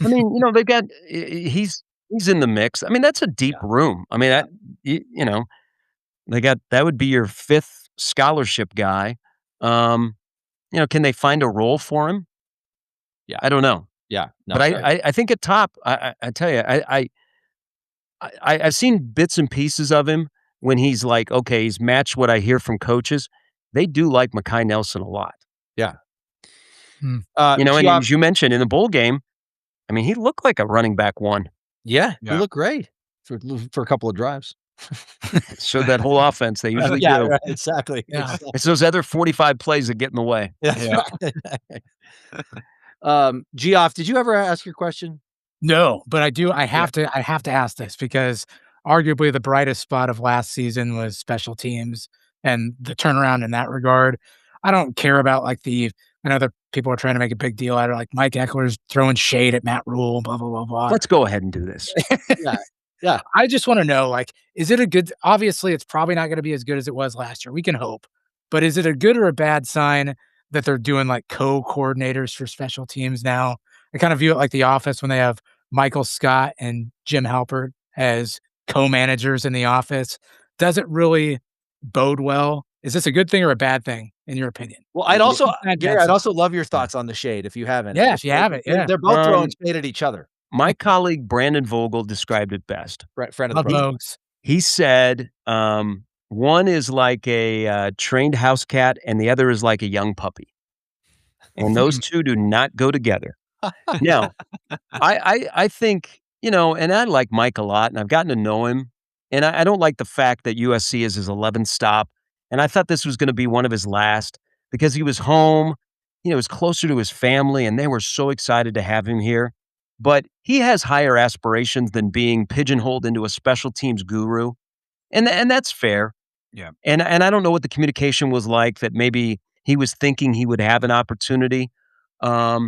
mean, they've got he's in the mix. I mean, that's a deep room. I mean, they got that would be your 5th scholarship guy. Can they find a role for him? Yeah, I don't know. Yeah, no, but I think at top, I tell you, I've seen bits and pieces of him when he's like, okay, he's matched what I hear from coaches. They do like Mekhi Nelson a lot. Yeah. And as you mentioned in the bowl game, I mean, he looked like a running back 1. Yeah. He looked great for a couple of drives. So that whole offense, they usually do. Right, exactly. Yeah. It's those other 45 plays that get in the way. Yeah. Geoff, did you ever ask your question? No, but I have to ask this because arguably the brightest spot of last season was special teams and the turnaround in that regard. I don't care about I know that people are trying to make a big deal out of Mike Eckler's throwing shade at Matt Rhule, blah, blah, blah, blah. Let's go ahead and do this. Yeah. I just want to know, is it a good, obviously it's probably not going to be as good as it was last year. We can hope, but is it a good or a bad sign that they're doing co-coordinators for special teams now? I kind of view it like The Office when they have Michael Scott and Jim Halpert as co-managers in The Office. Does it really bode well? Is this a good thing or a bad thing, in your opinion? Well, I'd also love your thoughts on the shade if you haven't. Yeah, if you haven't. Yeah. They're both throwing shade at each other. My colleague Brandon Vogel described it best. Friend of the program. He said one is like a trained house cat and the other is like a young puppy. And those two do not go together. Now, I think, and I like Mike a lot, and I've gotten to know him. And I don't like the fact that USC is his 11th stop. And I thought this was going to be one of his last because he was home, he was closer to his family, and they were so excited to have him here. But he has higher aspirations than being pigeonholed into a special teams guru. And that's fair. Yeah. And I don't know what the communication was like that maybe he was thinking he would have an opportunity. I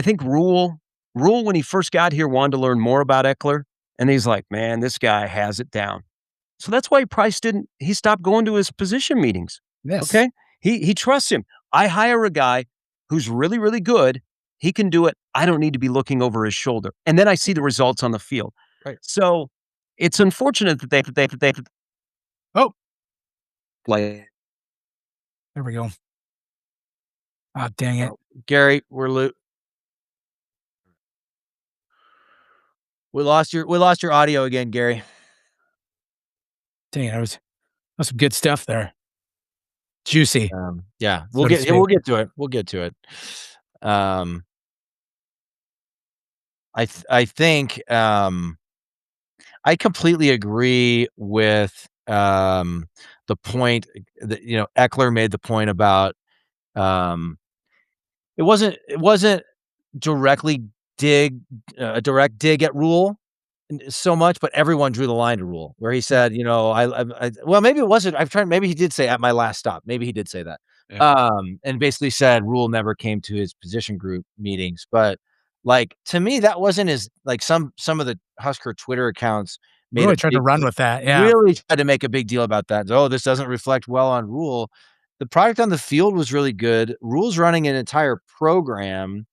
think Rhule, when he first got here, wanted to learn more about Eckler. And he's like, man, this guy has it down. So that's why he stopped going to his position meetings. Yes. Okay. He trusts him. I hire a guy who's really, really good. He can do it. I don't need to be looking over his shoulder. And then I see the results on the field. Right. So it's unfortunate that they there we go. Oh, dang it. Gary, we lost your audio again, Gary. Dang it. That was some good stuff there. Juicy. Yeah, So to speak. we'll get to it. We'll get to it. I think I completely agree with the point that Eckler made the point about um, it wasn't directly a direct dig at Rhule so much, but everyone drew the line to Rhule, where he said, well, maybe it wasn't. Maybe he did say at my last stop. Maybe he did say that. Yeah. And basically said Rhule never came to his position group meetings. But like to me, that wasn't as like some of the Husker Twitter accounts made a Really tried to big run with that. Yeah. really tried to make a big deal about that. Oh, this doesn't reflect well on Rhule. The product on the field was really good. Rhule's running an entire program,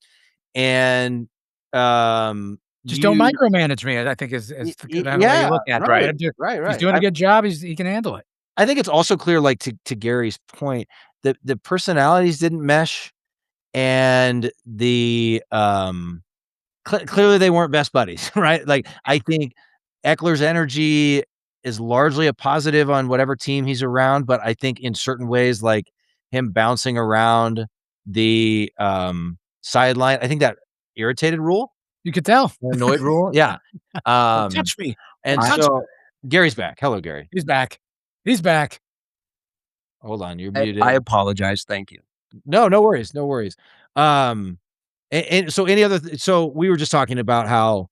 and Just don't micromanage me, I think is Y the y kind of way you yeah, look at it. right, Let him do right, if he's right. doing a good job, he can handle it. I think it's also clear, like, to Gary's point, that the personalities didn't mesh, and clearly they weren't best buddies, right? Like, I think Eckler's energy is largely a positive on whatever team he's around, but I think in certain ways, like, him bouncing around the, sideline, I think that irritated Rhule, You could tell. annoyed Rhule, yeah. Don't Um, touch me. and Don't touch me. so Gary's back. Hello, Gary. He's back. He's back. Hold on, you're I muted. apologize. Thank you. No, no worries, no worries. And so so we were just talking about how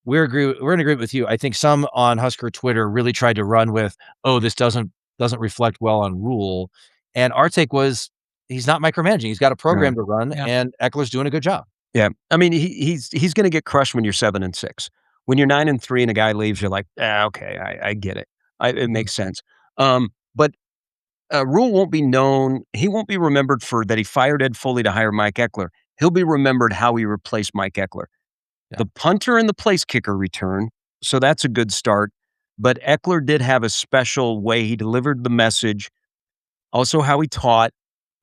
we're in agreement with you. I think some on Husker Twitter really tried to run with, "Oh, this doesn't reflect well on Rhule," and our take was, he's not micromanaging. He's got a program to run, Yeah. and Eckler's doing a good job. Yeah. I mean, he's gonna get crushed when you're 7-6. When you're 9-3 and a guy leaves, you're like, okay, I get it. It makes sense." But Rhule won't be known. He won't be remembered for that he fired Ed Foley to hire Mike Eckler. He'll be remembered how he replaced Mike Eckler. Yeah. The punter and the place kicker return, so that's a good start. But Eckler did have a special way he delivered the message, also how he taught.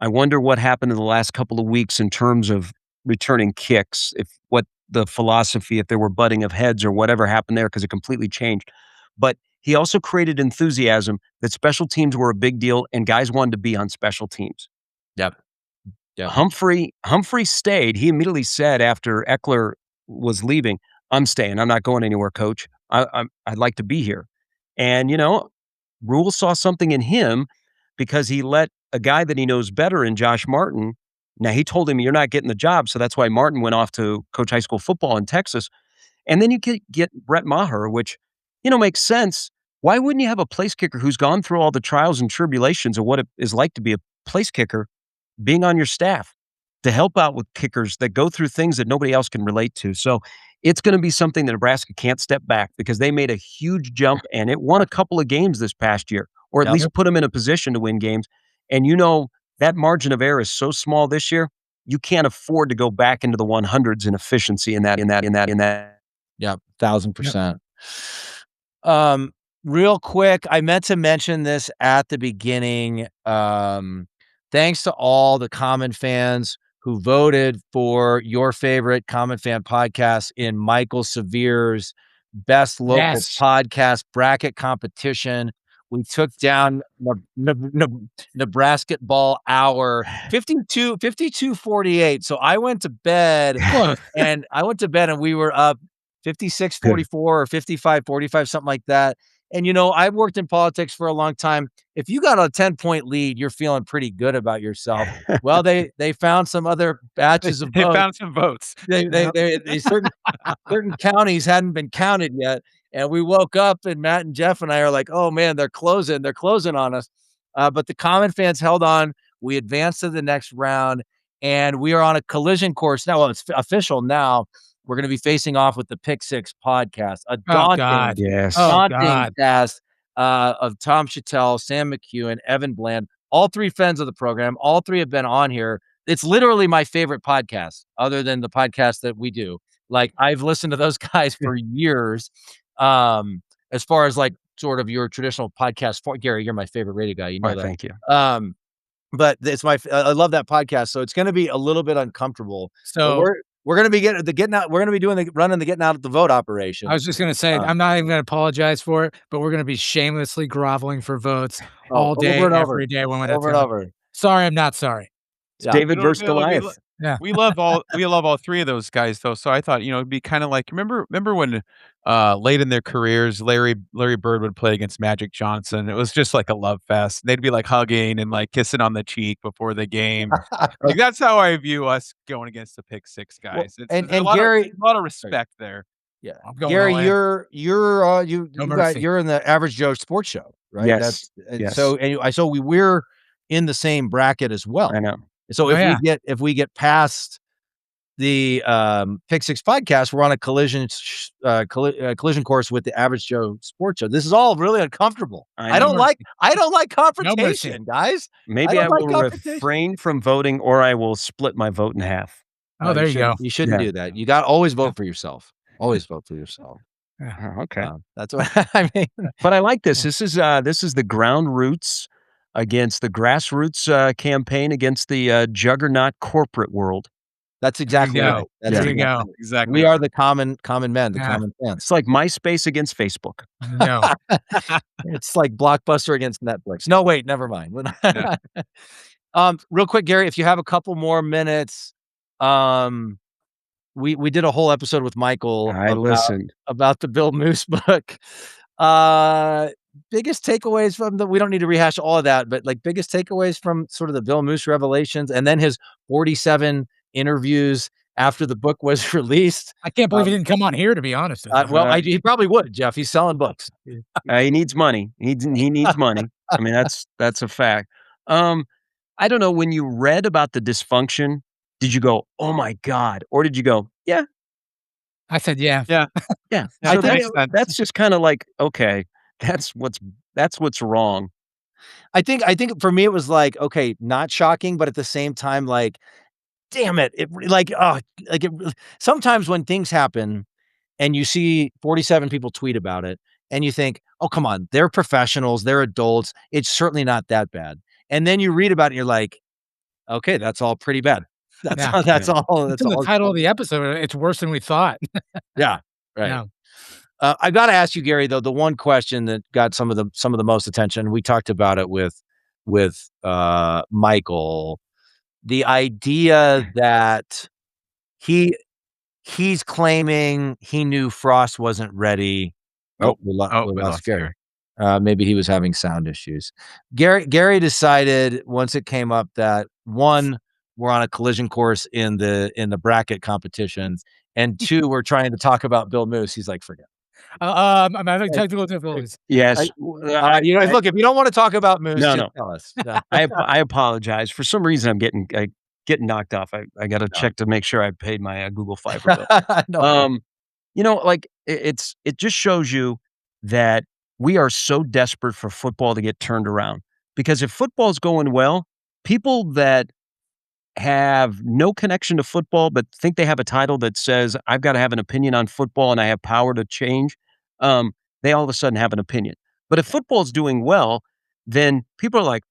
I wonder what happened in the last couple of weeks in terms of returning kicks, if what the philosophy, if there were butting of heads or whatever happened there, because it completely changed. But he also created enthusiasm that special teams were a big deal and guys wanted to be on special teams. Yep. Yep. Humphrey stayed. He immediately said after Eckler was leaving, "I'm staying. I'm not going anywhere, coach. I'd like to be here." And, Rhule saw something in him because he let a guy that he knows better in Josh Martin. Now, he told him, "You're not getting the job." So that's why Martin went off to coach high school football in Texas. And then you get Brett Maher, which, makes sense. Why wouldn't you have a place kicker who's gone through all the trials and tribulations of what it is like to be a place kicker being on your staff to help out with kickers that go through things that nobody else can relate to? So it's going to be something that Nebraska can't step back because they made a huge jump and it won a couple of games this past year, or at Yep. least put them in a position to win games. And that margin of error is so small this year, you can't afford to go back into the 100s in efficiency in that. Yep, 1,000%. Real quick, I meant to mention this at the beginning. Thanks to all the Common fans who voted for your favorite Common Fan podcast in Michael Severe's best local Yes. podcast bracket competition. We took down Nebraska Ball Hour 52-48. So I went to bed and we were up 56-44 or 55-45, something like that. And, I've worked in politics for a long time. If you got a 10-point lead, you're feeling pretty good about yourself. Well, they found some other batches of They votes. found some votes. They certain counties hadn't been counted yet. And we woke up and Matt and Jeff and I are like, oh man, they're closing on us. But the Common fans held on. We advanced to the next round and we are on a collision course now. Well, it's official now. We're going to be facing off with the Pick Six podcast, a daunting, Yes. daunting task of Tom Chattel, Sam McEwen, Evan Bland, all three friends of the program. All three have been on here. It's literally my favorite podcast other than the podcast that we do. Like I've listened to those guys for years. As far as like sort of your traditional podcast for Gary, you're my favorite radio guy. You know that. Thank you. But it's I love that podcast. So it's going to be a little bit uncomfortable. So we're going to be getting out. We're going to be doing the getting out of the vote operation. I was just going to say, I'm not even going to apologize for it, but we're going to be shamelessly groveling for votes all day, over and every day when over and over. Sorry, I'm not sorry. It's David You know, versus Goliath. Yeah. we love all three of those guys though. So I thought, it'd be kind of like remember when late in their careers Larry Bird would play against Magic Johnson. It was just like a love fest. They'd be like hugging and like kissing on the cheek before the game. Like that's how I view us going against the Pick Six guys. and There's Gary, a lot of respect there. yeah, I'm going Gary, all in. No mercy. you're in the Average Joe Sports Show, right? Yes. And Yes. so we're in the same bracket as well. I know. So Oh, yeah. if we get past the Pick Six podcast, we're on a collision course with the Average Joe Sports Show. This is all really uncomfortable. I I don't know. like confrontation, guys. Maybe I don't like will competition. refrain from voting, or I will split my vote in half. Oh, there you go. You shouldn't Yeah. do that. You got to always vote for yourself. Always vote for yourself. Oh, okay. That's what I mean. But I like this. This is the ground roots against the grassroots campaign against the juggernaut corporate world. That's exactly go. right. That's There you exactly go. right. Exactly. We are the common men, the Yeah. common fans. It's like MySpace against Facebook. No. It's like Blockbuster against Netflix. No, wait, never mind. Real quick, Gary, if you have a couple more minutes, we did a whole episode with Michael I listened. about the Bill Moose book. Biggest takeaways from we don't need to rehash all of that, but like biggest takeaways from sort of the Bill Moose revelations and then his 47 interviews after the book was released. I can't believe he didn't come on here, to be honest. He probably would, Jeff. He's selling books. He needs money. He needs money. I mean, that's a fact. I don't know. When you read about the dysfunction, did you go, "Oh my God," or did you go, "Yeah"? I said, yeah. Yeah. I So think that's just kind of like, okay, that's what's wrong. I think for me it was like, okay, not shocking, but at the same time, like, damn it. Sometimes when things happen and you see 47 people tweet about it and you think, oh, come on, they're professionals, they're adults. It's certainly not that bad. And then you read about it and you're like, okay, that's all pretty bad. That's Yeah. all. That's It's in the all. title of the episode. It's worse than we thought. Yeah. Right. Yeah. I got to ask you, Gary, though, the one question that got some of the most attention. We talked about it with Michael. The idea that he's claiming he knew Frost wasn't ready. We lost Gary. Maybe he was having sound issues. Gary decided once it came up that one, we're on a collision course in the bracket competition, and two, we're trying to talk about Bill Moose. He's like, forget. I'm having technical difficulties. Yes. Look, if you don't want to talk about Moose, No. tell us. No. I apologize. For some reason, I'm getting knocked off. I got to check to make sure I paid my Google Fiber bill. No. It just shows you that we are so desperate for football to get turned around. Because if football's going well, people that have no connection to football but think they have a title that says I've got to have an opinion on football and I have power to change, they all of a sudden have an opinion. But if football's doing well, then people are like,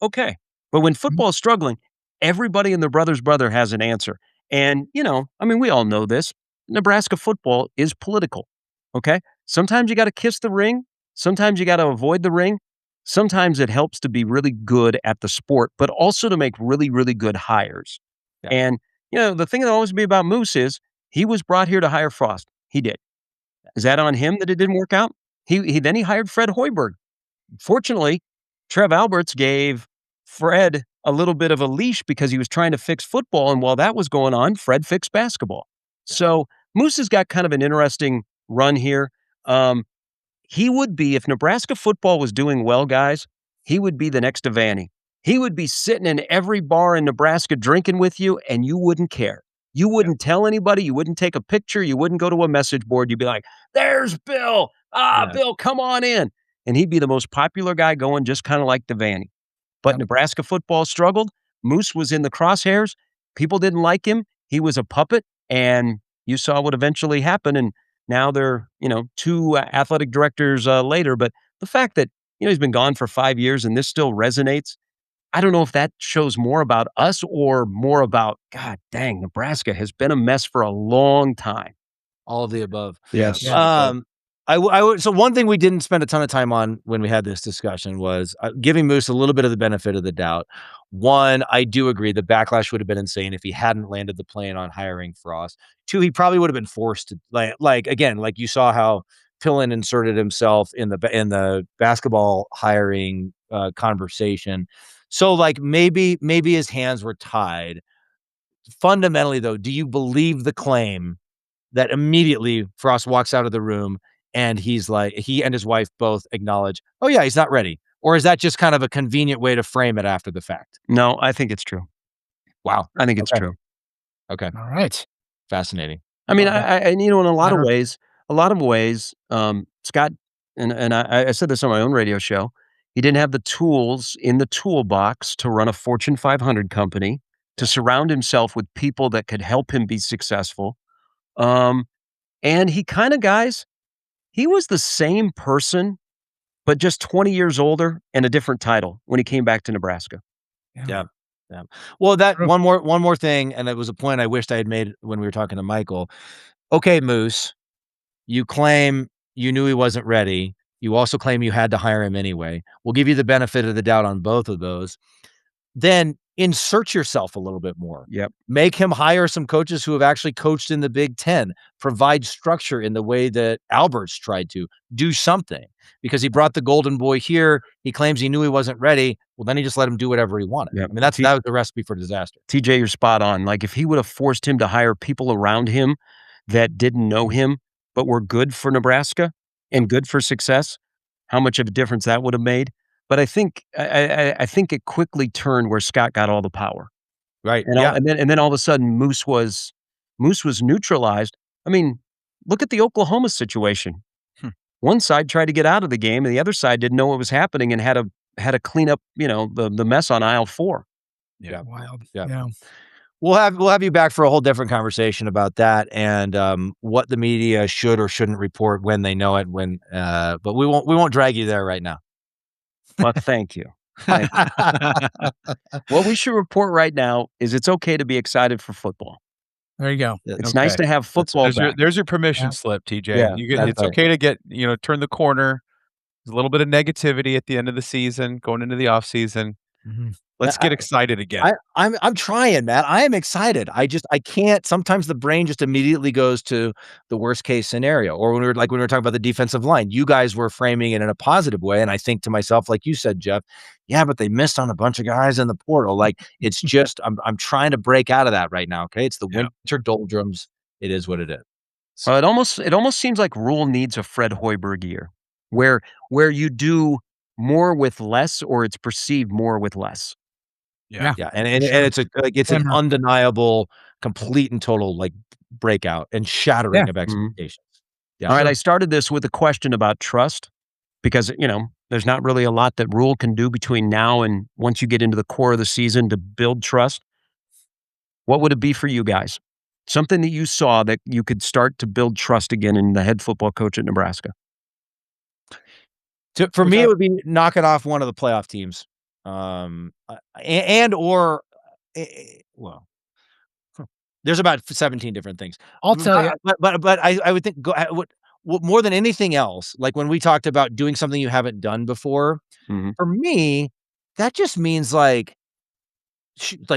okay. But when football's struggling, everybody and their brother's brother has an answer. And, we all know this. Nebraska football is political, okay? Sometimes you got to kiss the ring. Sometimes you got to avoid the ring. Sometimes it helps to be really good at the sport, but also to make really, really good hires. Yeah. And, the thing that always be about Moose is he was brought here to hire Frost. He did. Is that on him that it didn't work out? He hired Fred Hoiberg. Fortunately, Trev Alberts gave Fred a little bit of a leash because he was trying to fix football. And while that was going on, Fred fixed basketball. So Moose has got kind of an interesting run here. He would be, if Nebraska football was doing well, guys, he would be the next Devaney. He would be sitting in every bar in Nebraska drinking with you, and you wouldn't care. You wouldn't tell anybody. You wouldn't take a picture. You wouldn't go to a message board. You'd be like, there's Bill. Bill, come on in. And he'd be the most popular guy going, just kind of like Devaney. But Nebraska football struggled. Moose was in the crosshairs. People didn't like him. He was a puppet, and you saw what eventually happened. And now they're, two athletic directors later. But the fact that, he's been gone for 5 years and this still resonates, I don't know if that shows more about us or more about, God dang, Nebraska has been a mess for a long time. All of the above. Yes. I would. So one thing we didn't spend a ton of time on when we had this discussion was giving Moose a little bit of the benefit of the doubt. One, I do agree the backlash would have been insane if he hadn't landed the plane on hiring Frost. Two, he probably would have been forced to like again, like you saw how Pillin inserted himself in the basketball hiring conversation. So like maybe his hands were tied. Fundamentally, though, do you believe the claim that immediately Frost walks out of the room and he's like, he and his wife both acknowledge, oh yeah, he's not ready? Or is that just kind of a convenient way to frame it after the fact? No, I think it's true. Wow. I think it's Okay. true. Okay. All right. Fascinating. I mean, Okay. and in a lot of Matter- ways, Scott, and I said this on my own radio show. He didn't have the tools in the toolbox to run a Fortune 500 company, to surround himself with people that could help him be successful. And he kind of, guys, he was the same person, but just 20 years older and a different title when he came back to Nebraska. Yeah. Yeah. Well, that True. one more thing, and it was a point I wished I had made when we were talking to Michael. Okay, Moose, you claim you knew he wasn't ready. You also claim you had to hire him anyway. We'll give you the benefit of the doubt on both of those. Then insert yourself a little bit more. Yep. Make him hire some coaches who have actually coached in the Big Ten. Provide structure in the way that Albert's tried to. Do something. Because he brought the golden boy here. He claims he knew he wasn't ready. Well, then he just let him do whatever he wanted. Yep. I mean, that was the recipe for disaster. TJ, you're spot on. Like, if he would have forced him to hire people around him that didn't know him, but were good for Nebraska and good for success, how much of a difference that would have made. But I think it quickly turned where Scott got all the power. Right. And and then all of a sudden Moose was neutralized. I mean, look at the Oklahoma situation. One side tried to get out of the game, and the other side didn't know what was happening and had to clean up, the mess on aisle 4. Yeah. Wild. Yeah. Yeah. We'll have you back for a whole different conversation about that and what the media should or shouldn't report when they know it. But we won't drag you there right now. Well, thank you. Thank you. What we should report right now is it's okay to be excited for football. There you go. It's nice to have football back. There's your permission Yeah. slip, TJ. Yeah, It's okay to get, turn the corner. There's a little bit of negativity at the end of the season, going into the offseason. Mhm. Let's get excited again. I'm trying, man. I am excited. I can't. Sometimes the brain just immediately goes to the worst case scenario. Or when we were talking about the defensive line, you guys were framing it in a positive way, and I think to myself, like you said, Jeff, yeah, but they missed on a bunch of guys in the portal. Like it's just I'm trying to break out of that right now. Okay, it's the winter doldrums. It is what it is. Well, it almost seems like Rhule needs a Fred Hoiberg year, where you do more with less, or it's perceived more with less. Yeah, and sure. it's an Hammer. undeniable, complete and total breakout and shattering of expectations. Yeah. All right, I started this with a question about trust because there's not really a lot that Rhule can do between now and once you get into the core of the season to build trust. What would it be for you guys? Something that you saw that you could start to build trust again in the head football coach at Nebraska. For me, it would be knocking off one of the playoff teams. There's about 17 different things. I'll tell you. But I would think more than anything else, like when we talked about doing something you haven't done before, for me, that just means like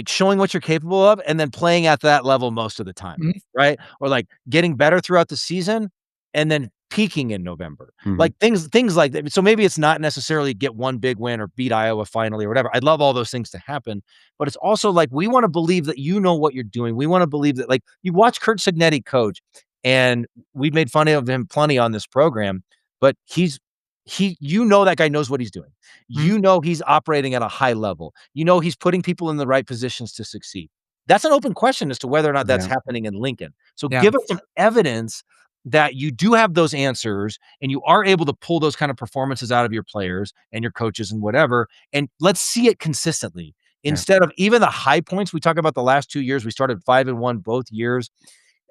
showing what you're capable of and then playing at that level most of the time, right? Or like getting better throughout the season and then peaking in November. Like things like that. So maybe it's not necessarily get one big win or beat Iowa finally or whatever. I'd love all those things to happen, but it's also like we want to believe that you know what you're doing. We want to believe that like you watch Curt Cignetti coach, and we've made fun of him plenty on this program, but that guy knows what he's doing. He's operating at a high level. He's putting people in the right positions to succeed. That's an open question as to whether or not that's happening in Lincoln. So give us some evidence that you do have those answers and you are able to pull those kind of performances out of your players and your coaches and whatever. And let's see it consistently instead of even the high points. We talk about the last 2 years. We started 5-1 both years.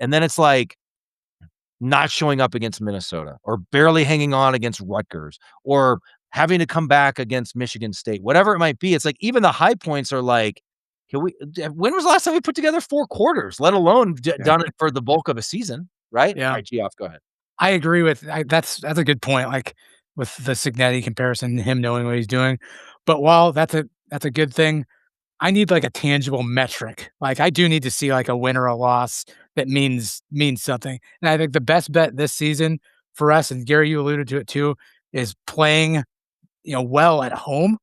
And then it's like not showing up against Minnesota or barely hanging on against Rutgers or having to come back against Michigan State, whatever it might be. It's like even the high points are like, when was the last time we put together 4 quarters, let alone done it for the bulk of a season? Right? Yeah. All right, Geoff, go ahead. I agree with that's a good point, like, with the Cignetti comparison, him knowing what he's doing. But while that's a good thing, I need, like, a tangible metric. Like, I do need to see, like, a win or a loss that means something. And I think the best bet this season for us, and Gary, you alluded to it too, is playing, well at home.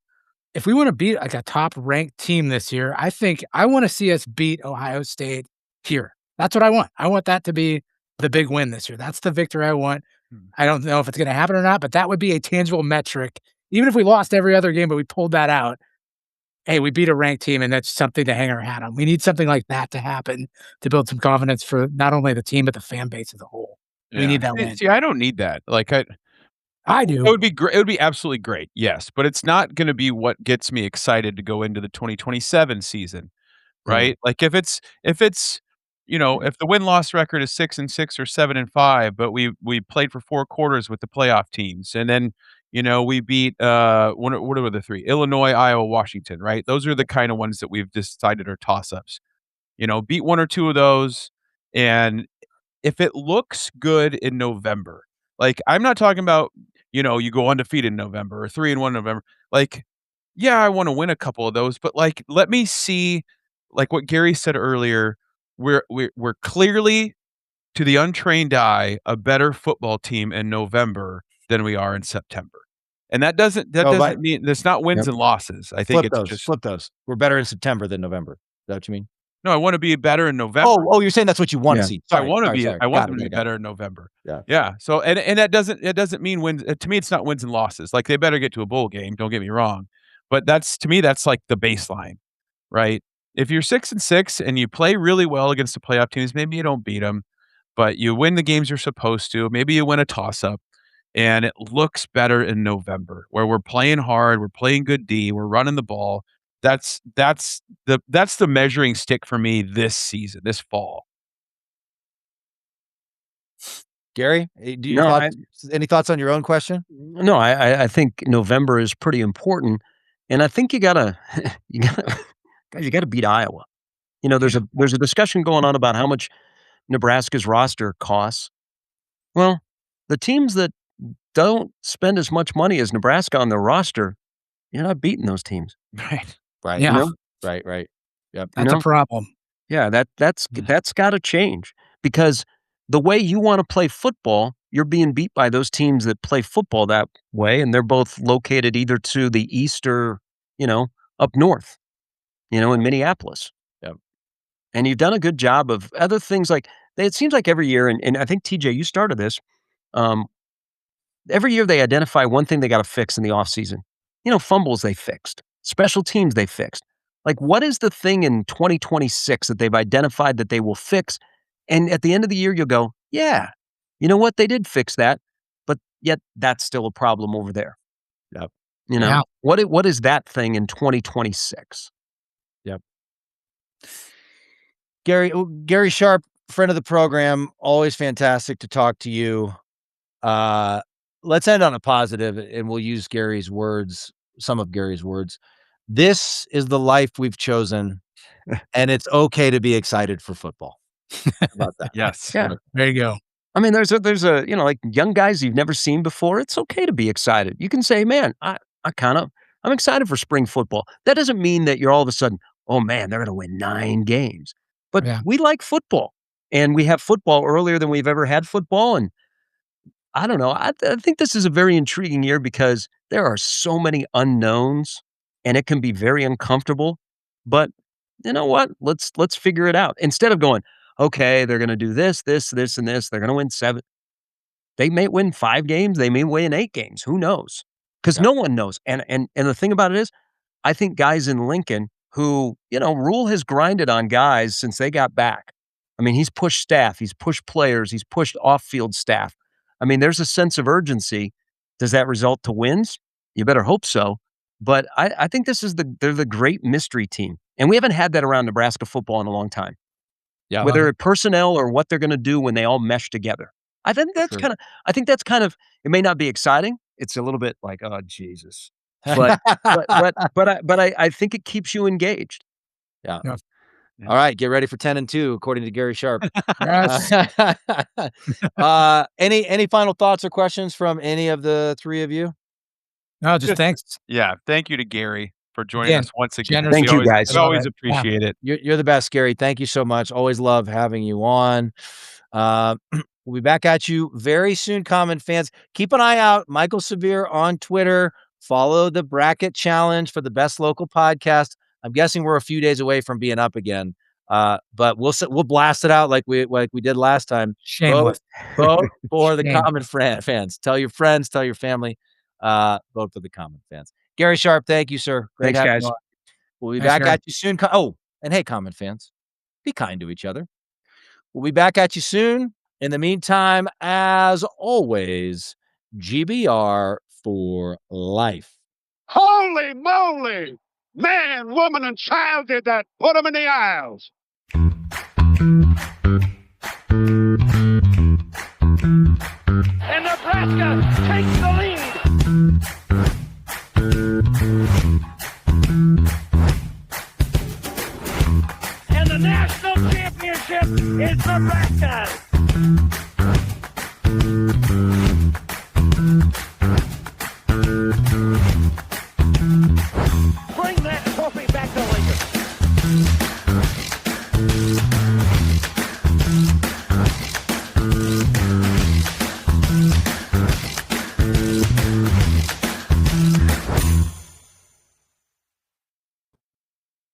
If we wanna beat, like, a top-ranked team this year, I think I wanna see us beat Ohio State here. That's what I want. I want that to be the big win this year. That's the victory I want. Hmm. I don't know if it's gonna happen or not, but that would be a tangible metric. Even if we lost every other game, but we pulled that out, hey, we beat a ranked team, and that's something to hang our hat on. We need something like that to happen to build some confidence for not only the team, but the fan base as a whole. We Yeah. need that win. See, I don't need that. Like, I it do. would be great. It would be absolutely great, yes, but it's not gonna be what gets me excited to go into the 2027 season, right? Like, if it's, if the win-loss record is 6-6 or 7-5, but we played for 4 quarters with the playoff teams, and then, we beat, what are the 3? Illinois, Iowa, Washington, right? Those are the kinda ones that we've decided are toss-ups. Beat 1 or 2 of those, and if it looks good in November, like, I'm not talking about, you go undefeated in November or 3-1 in November. Like, yeah, I wanna win a couple of those, but, like, let me see, like what Gary said earlier, we're clearly, to the untrained eye, a better football team in November than we are in September. And that Oh, but doesn't mean it's not wins Yep. and losses. I think it's just flip those. We're better in September than November. Is that what you mean? no, I wanna be better in November. Oh, you're saying that's what you wanna Yeah. see. I Sorry, wanna sorry, be sorry. I want Got them it, to be got it. better in November. Yeah. Yeah, so and that doesn't mean wins to me, it's not wins and losses, like, they better get to a bowl game, don't get me wrong, but to me, that's, like, the baseline, right? If you're 6-6 and you play really well against the playoff teams, maybe you don't beat them, but you win the games you're supposed to, maybe you win a toss-up, and it looks better in November, where we're playing hard, we're playing good D, we're running the ball. That's the measuring stick for me this season, this fall. Gary, do you No, any thoughts on your own question? no, I think November is pretty important, and I think you gotta you gotta guys, you gotta beat Iowa. There's a discussion going on about how much Nebraska's roster costs. Well, the teams that don't spend as much money as Nebraska on their roster, you're not beating those teams. Right. Right. You Yeah, know? Right. Yep. You that's a know? problem. Yeah, that's Mm. that's gotta change because the way you wanna play football, you're being beat by those teams that play football that way, and they're both located either to the east or, you know, up north, in Minneapolis. Yep. And you've done a good job of other things like it seems like every year, and I think TJ, you started this. Um, every year they identify one thing they got to fix in the offseason. Fumbles they fixed, special teams they fixed. Like, what is the thing in 2026 that they've identified that they will fix? And at the end of the year, you'll go, yeah, you know what? They did fix that, but yet that's still a problem over there. Yep. Yeah. What is that thing in 2026? Yep. Gary Sharp, friend of the program, always fantastic to talk to you. Let's end on a positive, and we'll use Gary's words, some of Gary's words. This is the life we've chosen, and it's okay to be excited for football. How about that? Yes. Yeah. There you go. I mean, there's a like young guys you've never seen before. It's okay to be excited. You can say, man, I'm excited for spring football. That doesn't mean that you're all of a sudden, oh man, they're going to win 9 games. But Yeah. we like football, and we have football earlier than we've ever had football. And I don't know. I think this is a very intriguing year because there are so many unknowns, and it can be very uncomfortable. But you know what? Let's figure it out instead of going, okay, they're going to do this, this, this, and this. They're going to win 7. They may win 5 games. They may win 8 games. Who knows? Because Yeah. no one knows. And the thing about it is, I think guys in Lincoln who, Rhule has grinded on guys since they got back. I mean, he's pushed staff, he's pushed players, he's pushed off-field staff. I mean, there's a sense of urgency. Does that result to wins? You better hope so. But I think they're the great mystery team. And we haven't had that around Nebraska football in a long time. Yeah. Whether it's personnel or what they're going to do when they all mesh together. I think that's Sure. kind of it may not be exciting. It's a little bit like, oh Jesus. But I think it keeps you engaged. Yeah. Yeah. Yeah. All right, get ready for 10-2, according to Gary Sharp. Yes. Any final thoughts or questions from any of the three of you? No, just thanks. Yeah, thank you to Gary for joining Again, us once again. generous Thank you, guys. We I love always it. appreciate it. You're the best, Gary. Thank you so much. Always love having you on. We'll be back at you very soon, Common fans. Keep an eye out. Michael Severe on Twitter. Follow the bracket challenge for the best local podcast. I'm guessing we're a few days away from being up again. But we'll blast it out like we did last time. Shameless. Vote for the Shame. Common fans. Tell your friends, tell your family. Vote for the Common fans. Gary Sharp, thank you, sir. Great Thanks, having guys. you on. We'll be Thanks, back Gary. at you soon. And hey, Common fans, be kind to each other. We'll be back at you soon. In the meantime, as always, GBR for life. Holy moly! Man, woman, and child did that. Put them in the aisles. And Nebraska takes the lead. And the national championship is Nebraska.